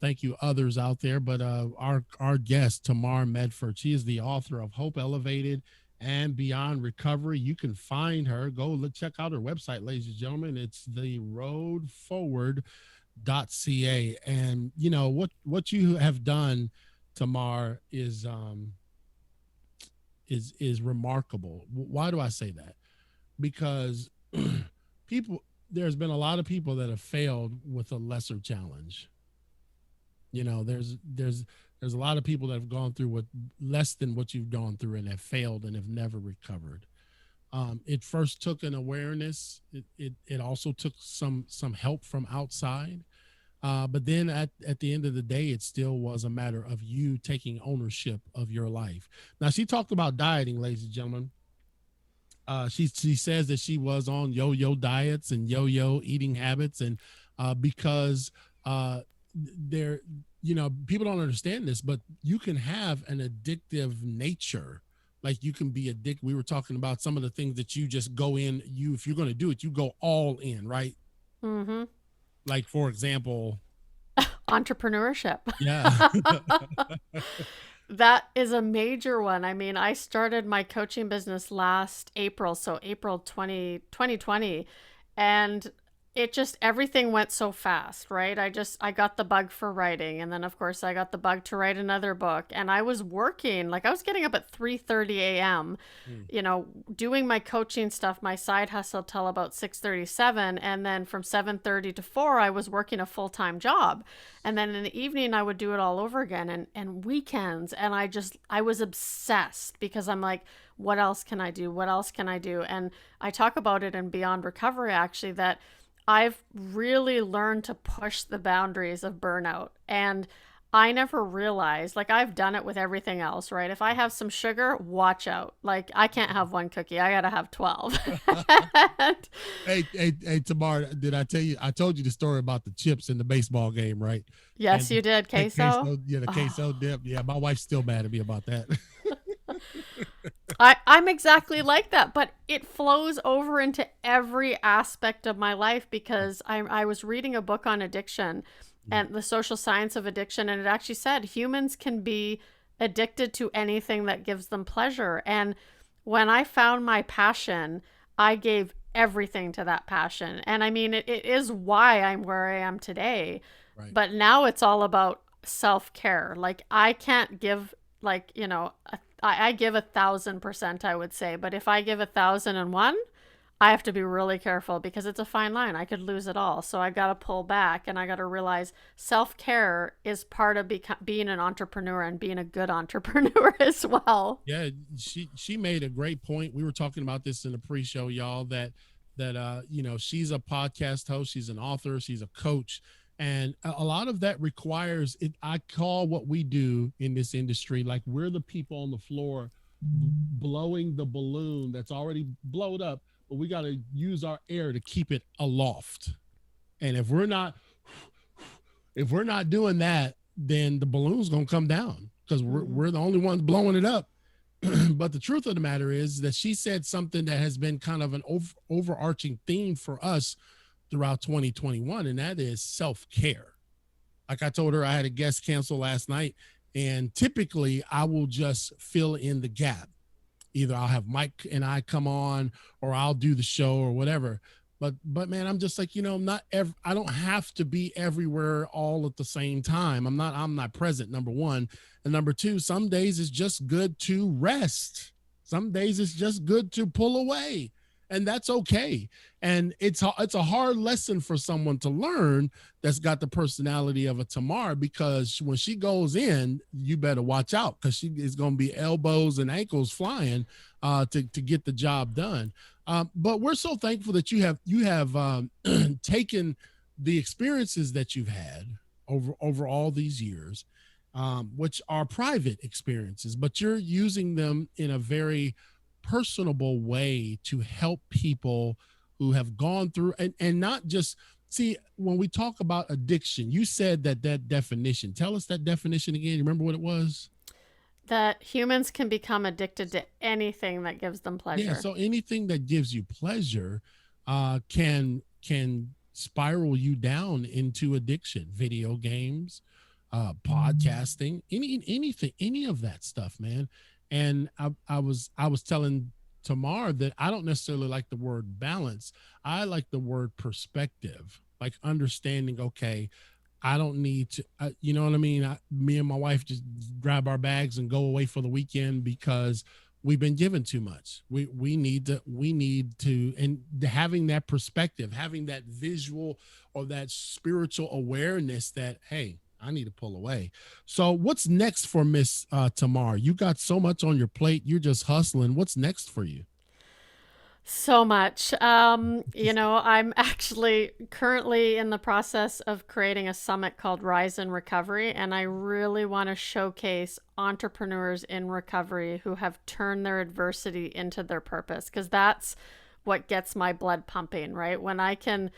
Thank you, others out there. But our guest, Tamar Medford, she is the author of Hope Elevated and Beyond Recovery. You can find her. Check out her website, ladies and gentlemen. It's the Road Forward .ca. And what you have done, Tamar, is remarkable. Why do I say that? Because people there's been a lot of people that have failed with a lesser challenge. There's a lot of people that have gone through what less than what you've gone through and have failed and have never recovered. It first took an awareness. It also took some help from outside. But then at the end of the day, it still was a matter of you taking ownership of your life. Now, she talked about dieting, ladies and gentlemen. She says that she was on yo-yo diets and yo-yo eating habits, and because there, people don't understand this, but you can have an addictive nature. Like, you can be addicted. We were talking about some of the things that you just go in. If you're going to do it, you go all in, right? Mm-hmm. Like, for example, Entrepreneurship. yeah. That is a major one. I mean, I started my coaching business last April, so April 2020, and it just everything went so fast, right? I got the bug for writing, and then of course I got the bug to write another book, and I was working, like I was getting up at 3:30 a.m., Mm. doing my coaching stuff, my side hustle till about 6:37, and then from 7:30 to 4 I was working a full-time job. And then in the evening I would do it all over again, and weekends, and I was obsessed because I'm like, what else can I do? What else can I do? And I talk about it in Beyond Recovery actually, that I've really learned to push the boundaries of burnout. And I never realized, like, I've done it with everything else, right? If I have some sugar, watch out. Like, I can't have one cookie. I got to have 12. And Hey, Tamar, did I tell you? I told you the story about the chips in the baseball game, right? yes, And you did. the Queso. queso, yeah, the Oh. queso dip. Yeah, my wife's still mad at me about that. I'm exactly like that, but it flows over into every aspect of my life because I was reading a book on addiction and the social science of addiction, and it actually said humans can be addicted to anything that gives them pleasure. And when I found my passion, I gave everything to that passion. And I mean, it is why I'm where I am today. Right. But now it's all about self care. Like, I can't give, like, I give 1,000%, I would say. But if I give 1,001, I have to be really careful because it's a fine line. I could lose it all. So I got to pull back and I got to realize self care is part of being an entrepreneur and being a good entrepreneur as well. Yeah, she made a great point. We were talking about this in the pre-show, y'all, that she's a podcast host, she's an author, she's a coach, and a lot of that requires it. I call what we do in this industry like we're the people on the floor blowing the balloon that's already blowed up, but we got to use our air to keep it aloft. And if we're not doing that, then the balloon's gonna come down because we're the only ones blowing it up. But the truth of the matter is that she said something that has been kind of an overarching theme for us throughout 2021, and that is self-care. Like I told her, I had a guest cancel last night, and typically I will just fill in the gap. Either I'll have Mike and I come on, or I'll do the show or whatever. But man, I'm just like, I don't have to be everywhere all at the same time. I'm not present, number one. And number two, some days it's just good to rest. Some days it's just good to pull away. And that's okay. And it's a hard lesson for someone to learn that's got the personality of a Tamar, because when she goes in, you better watch out because she is going to be elbows and ankles flying to get the job done. But we're so thankful that you have taken the experiences that you've had over all these years, which are private experiences, but you're using them in a very personable way to help people who have gone through and not just see. When we talk about addiction, you said that definition. Tell us that definition again. You remember what it was? That humans can become addicted to anything that gives them Yeah, pleasure. so anything that gives you pleasure can spiral you down into addiction. Video games, podcasting, anything, any of that stuff, man. And I was telling Tamar that I don't necessarily like the word balance. I like the word perspective, like understanding. Okay, I don't need to, you know what I mean? Me and my wife just grab our bags and go away for the weekend because we've been given too much. We need to, and having that perspective, having that visual or that spiritual awareness that, hey, I need to pull away. So what's next for Miss Tamar? You got so much on your plate. You're just hustling. What's next for you? So much. I'm actually currently in the process of creating a summit called Rise in Recovery, and I really want to showcase entrepreneurs in recovery who have turned their adversity into their purpose, because that's what gets my blood pumping, right? When I can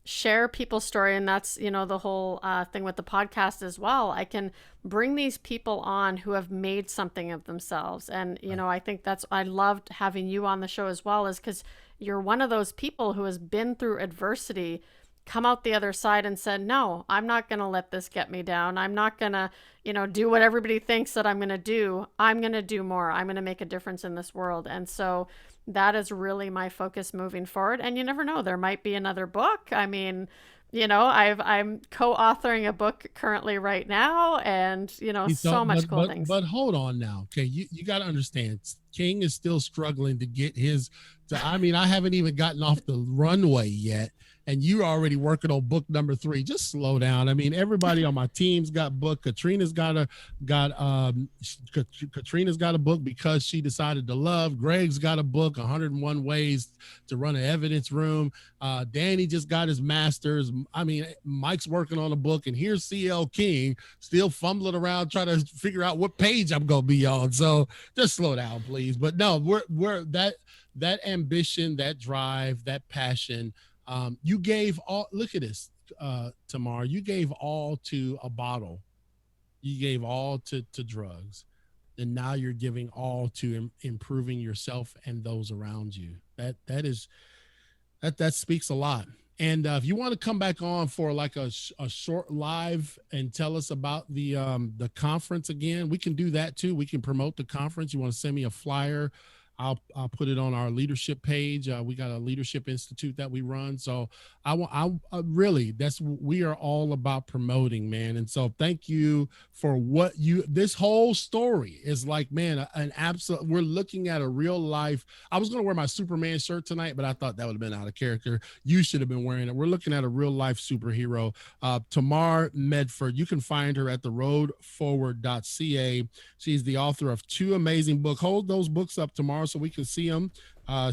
share people's story, and that's the whole thing with the podcast as well. I can bring these people on who have made something of themselves, and Right. I think that's, I loved having you on the show as well, is because you're one of those people who has been through adversity, come out the other side and said, no, I'm not going to let this get me down. I'm not going to do what everybody thinks that I'm going to do. I'm going to do more. I'm going to make a difference in this world. And so that is really my focus moving forward. And you never know, there might be another book. I mean, I'm co-authoring a book currently right now, and You so thought, much but cool but things. but hold on now. Okay, you got to understand. King is still struggling to get his. I mean, I haven't even gotten off the runway yet, and you're already working on book number 3. Just slow down. I mean, everybody on my team's got book. Katrina's got a book because she decided to love. Greg's got a book, 101 ways to run an evidence room. Danny just got his master's. I mean, Mike's working on a book, and here's CL King still fumbling around trying to figure out what page I'm gonna be on. So just slow down, please. But no, we're that ambition, that drive, that passion. You gave all. Look at this, Tamar. You gave all to a bottle. You gave all to drugs. and now you're giving all to improving yourself and those around you. That speaks a lot. And if you want to come back on for like a short live and tell us about the conference again, we can do that too. We can promote the conference. You want to send me a flyer? I'll put it on our leadership page. We got a leadership institute that we run. So I really, that's, we are all about promoting, man. And so thank you for what you, this whole story is like, man, an absolute, we're looking at a real life. I was going to wear my Superman shirt tonight, but I thought that would have been out of character. You should have been wearing it. We're looking at a real life superhero, Tamar Medford. You can find her at theroadforward.ca. She's the author of 2 amazing books. Hold those books up tomorrow so we can see them.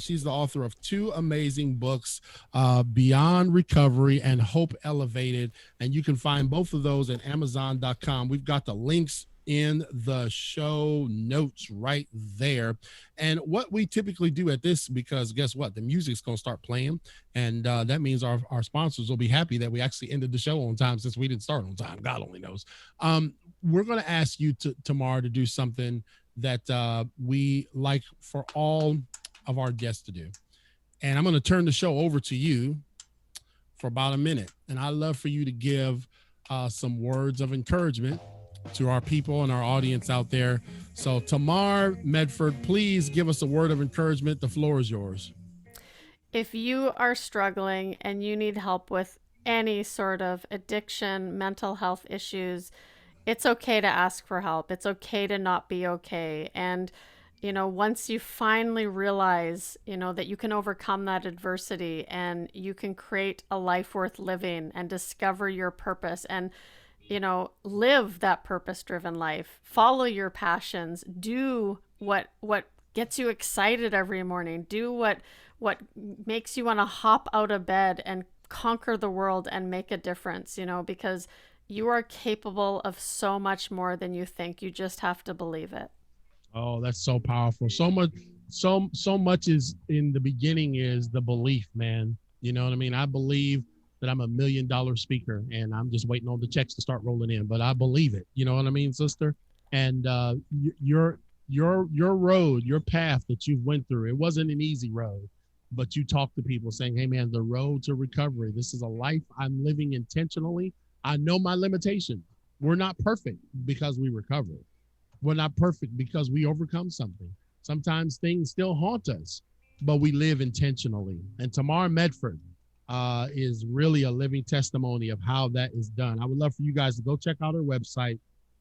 She's the author of 2 amazing books, Beyond Recovery and Hope Elevated. And you can find both of those at Amazon.com. We've got the links in the show notes right there. And what we typically do at this, because guess what? The music's going to start playing. And that means our sponsors will be happy that we actually ended the show on time, since we didn't start on time. God only knows. We're going to ask you tomorrow to do something that we like for all of our guests to do. And I'm going to turn the show over to you for about a minute. And I'd love for you to give some words of encouragement to our people and our audience out there. So Tamar Medford, please give us a word of encouragement. The floor is yours. If you are struggling and you need help with any sort of addiction, mental health issues, it's okay to ask for help. It's okay to not be okay. And, once you finally realize, that you can overcome that adversity and you can create a life worth living and discover your purpose and, live that purpose driven life, follow your passions, do what gets you excited every morning, do what makes you want to hop out of bed and conquer the world and make a difference, because you are capable of so much more than you think. You just have to believe it. Oh, that's so powerful. So much is in the beginning is the belief, man. You know what I mean? I believe that I'm $1 million speaker and I'm just waiting on the checks to start rolling in, but I believe it. You know what I mean, sister? And your road, your path that you went through, it wasn't an easy road, but you talked to people saying, hey man, the road to recovery, this is a life I'm living intentionally. I know my limitations. We're not perfect because we recover. We're not perfect because we overcome something. Sometimes things still haunt us, but we live intentionally. And Tamar Medford is really a living testimony of how that is done. I would love for you guys to go check out her website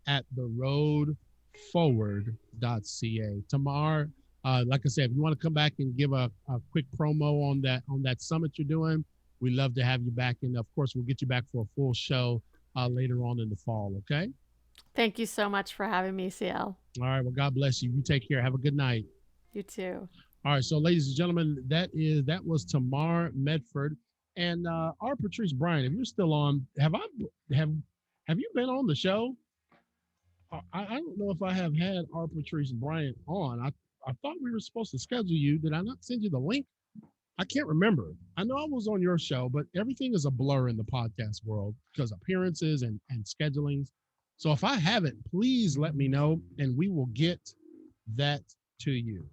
at theroadforward.ca. Tamar, like I said, if you want to come back and give a quick promo on that summit you're doing, we'd love to have you back. And of course, we'll get you back for a full show later on in the fall. Okay. Thank you so much for having me, CL. All right. Well, God bless you. You take care. Have a good night. You too. All right. So, ladies and gentlemen, that was Tamar Medford and our Patrice Bryant. If you're still on, have you been on the show? I don't know if I have had our Patrice Bryant on. I thought we were supposed to schedule you. Did I not send you the link? I can't remember. I know I was on your show, but everything is a blur in the podcast world because appearances and schedulings. So if I haven't, please let me know and we will get that to you.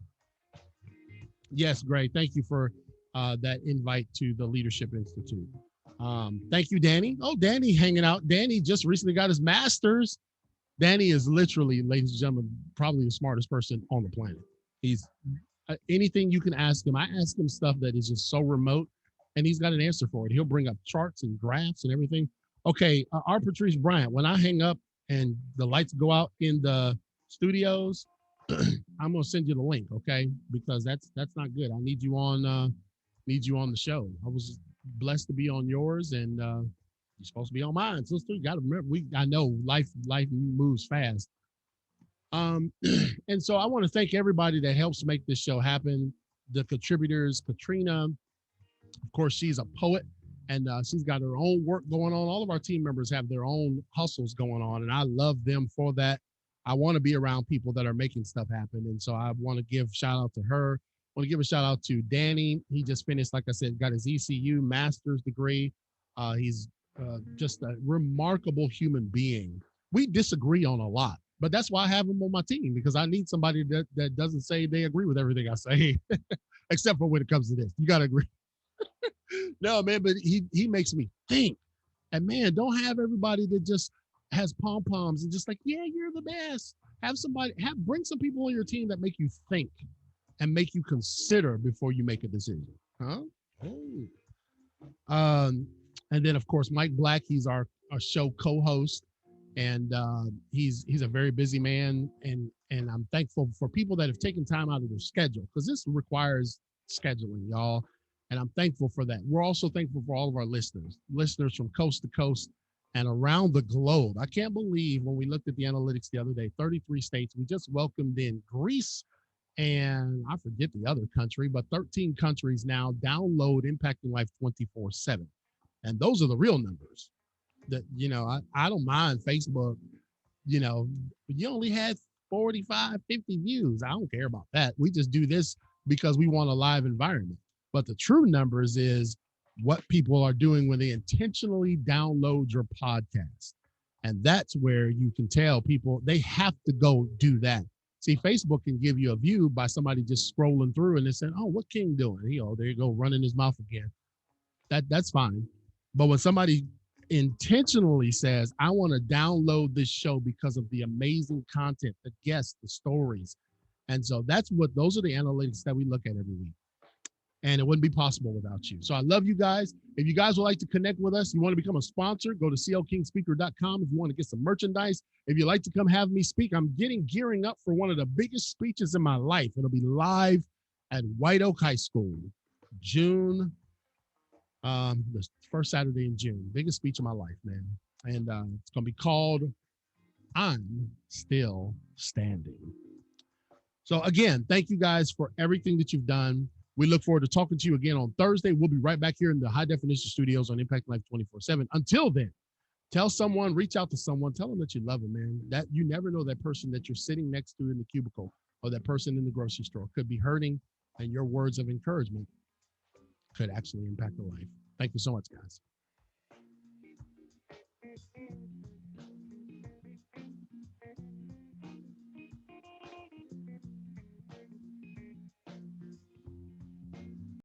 Yes, great. Thank you for that invite to the Leadership Institute. Thank you, Danny. Oh, Danny hanging out. Danny just recently got his master's. Danny is literally, ladies and gentlemen, probably the smartest person on the planet. He's anything you can ask him. I ask him stuff that is just so remote, and he's got an answer for it. He'll bring up charts and graphs and everything. Okay, our Patrice Bryant, when I hang up and the lights go out in the studios, I'm gonna send you the link, okay? Because that's not good. I need you on the show. I was blessed to be on yours, and you're supposed to be on mine, sister. You gotta remember, I know life moves fast. And so I want to thank everybody that helps make this show happen. The contributors, Katrina, of course, she's a poet and she's got her own work going on. All of our team members have their own hustles going on, and I love them for that. I want to be around people that are making stuff happen. And so I want to give shout out to her. I want to give a shout out to Danny. He just finished, like I said, got his ECU master's degree. He's just a remarkable human being. We disagree on a lot, But that's why I have them on my team, because I need somebody that doesn't say they agree with everything I say, except for when it comes to this. You got to agree. No, man, but he makes me think. And man, don't have everybody that just has pom poms and just like, yeah, you're the best. Bring some people on your team that make you think and make you consider before you make a decision. Huh? Oh. Um, and then of course Mike Black, he's our show co-host, and he's a very busy man, and I'm thankful for people that have taken time out of their schedule, because this requires scheduling, y'all. And I'm thankful for that. We're also thankful for all of our listeners from coast to coast and around the globe. I can't believe when we looked at the analytics the other day, 33 states. We just welcomed in Greece, and I forget the other country, but 13 countries now download Impacting Life 24/7. And those are the real numbers. That, I don't mind Facebook, you know, you only had 45, 50 views. I don't care about that. We just do this because we want a live environment. But the true numbers is what people are doing when they intentionally download your podcast. And that's where you can tell people they have to go do that. See, Facebook can give you a view by somebody just scrolling through and they saying, "Oh, what King doing?" There you go, running his mouth again. That's fine. But when somebody intentionally says, "I want to download this show because of the amazing content, the guests, the stories," and so those are the analytics that we look at every week. And it wouldn't be possible without you. So I love you guys. If you guys would like to connect with us, you want to become a sponsor, go to clkingspeaker.com. If you want to get some merchandise, if you'd like to come have me speak, I'm gearing up for one of the biggest speeches in my life. It'll be live at White Oak High School, June, the first Saturday in June. Biggest speech of my life, man. And it's going to be called "I'm Still Standing." So again, thank you guys for everything that you've done. We look forward to talking to you again on Thursday. We'll be right back here in the High Definition Studios on Impact Life 24/7. Until then, tell someone, reach out to someone, tell them that you love them, man. That you never know, that person that you're sitting next to in the cubicle or that person in the grocery store could be hurting, and your words of encouragement could actually impact their life. Thank you so much, guys.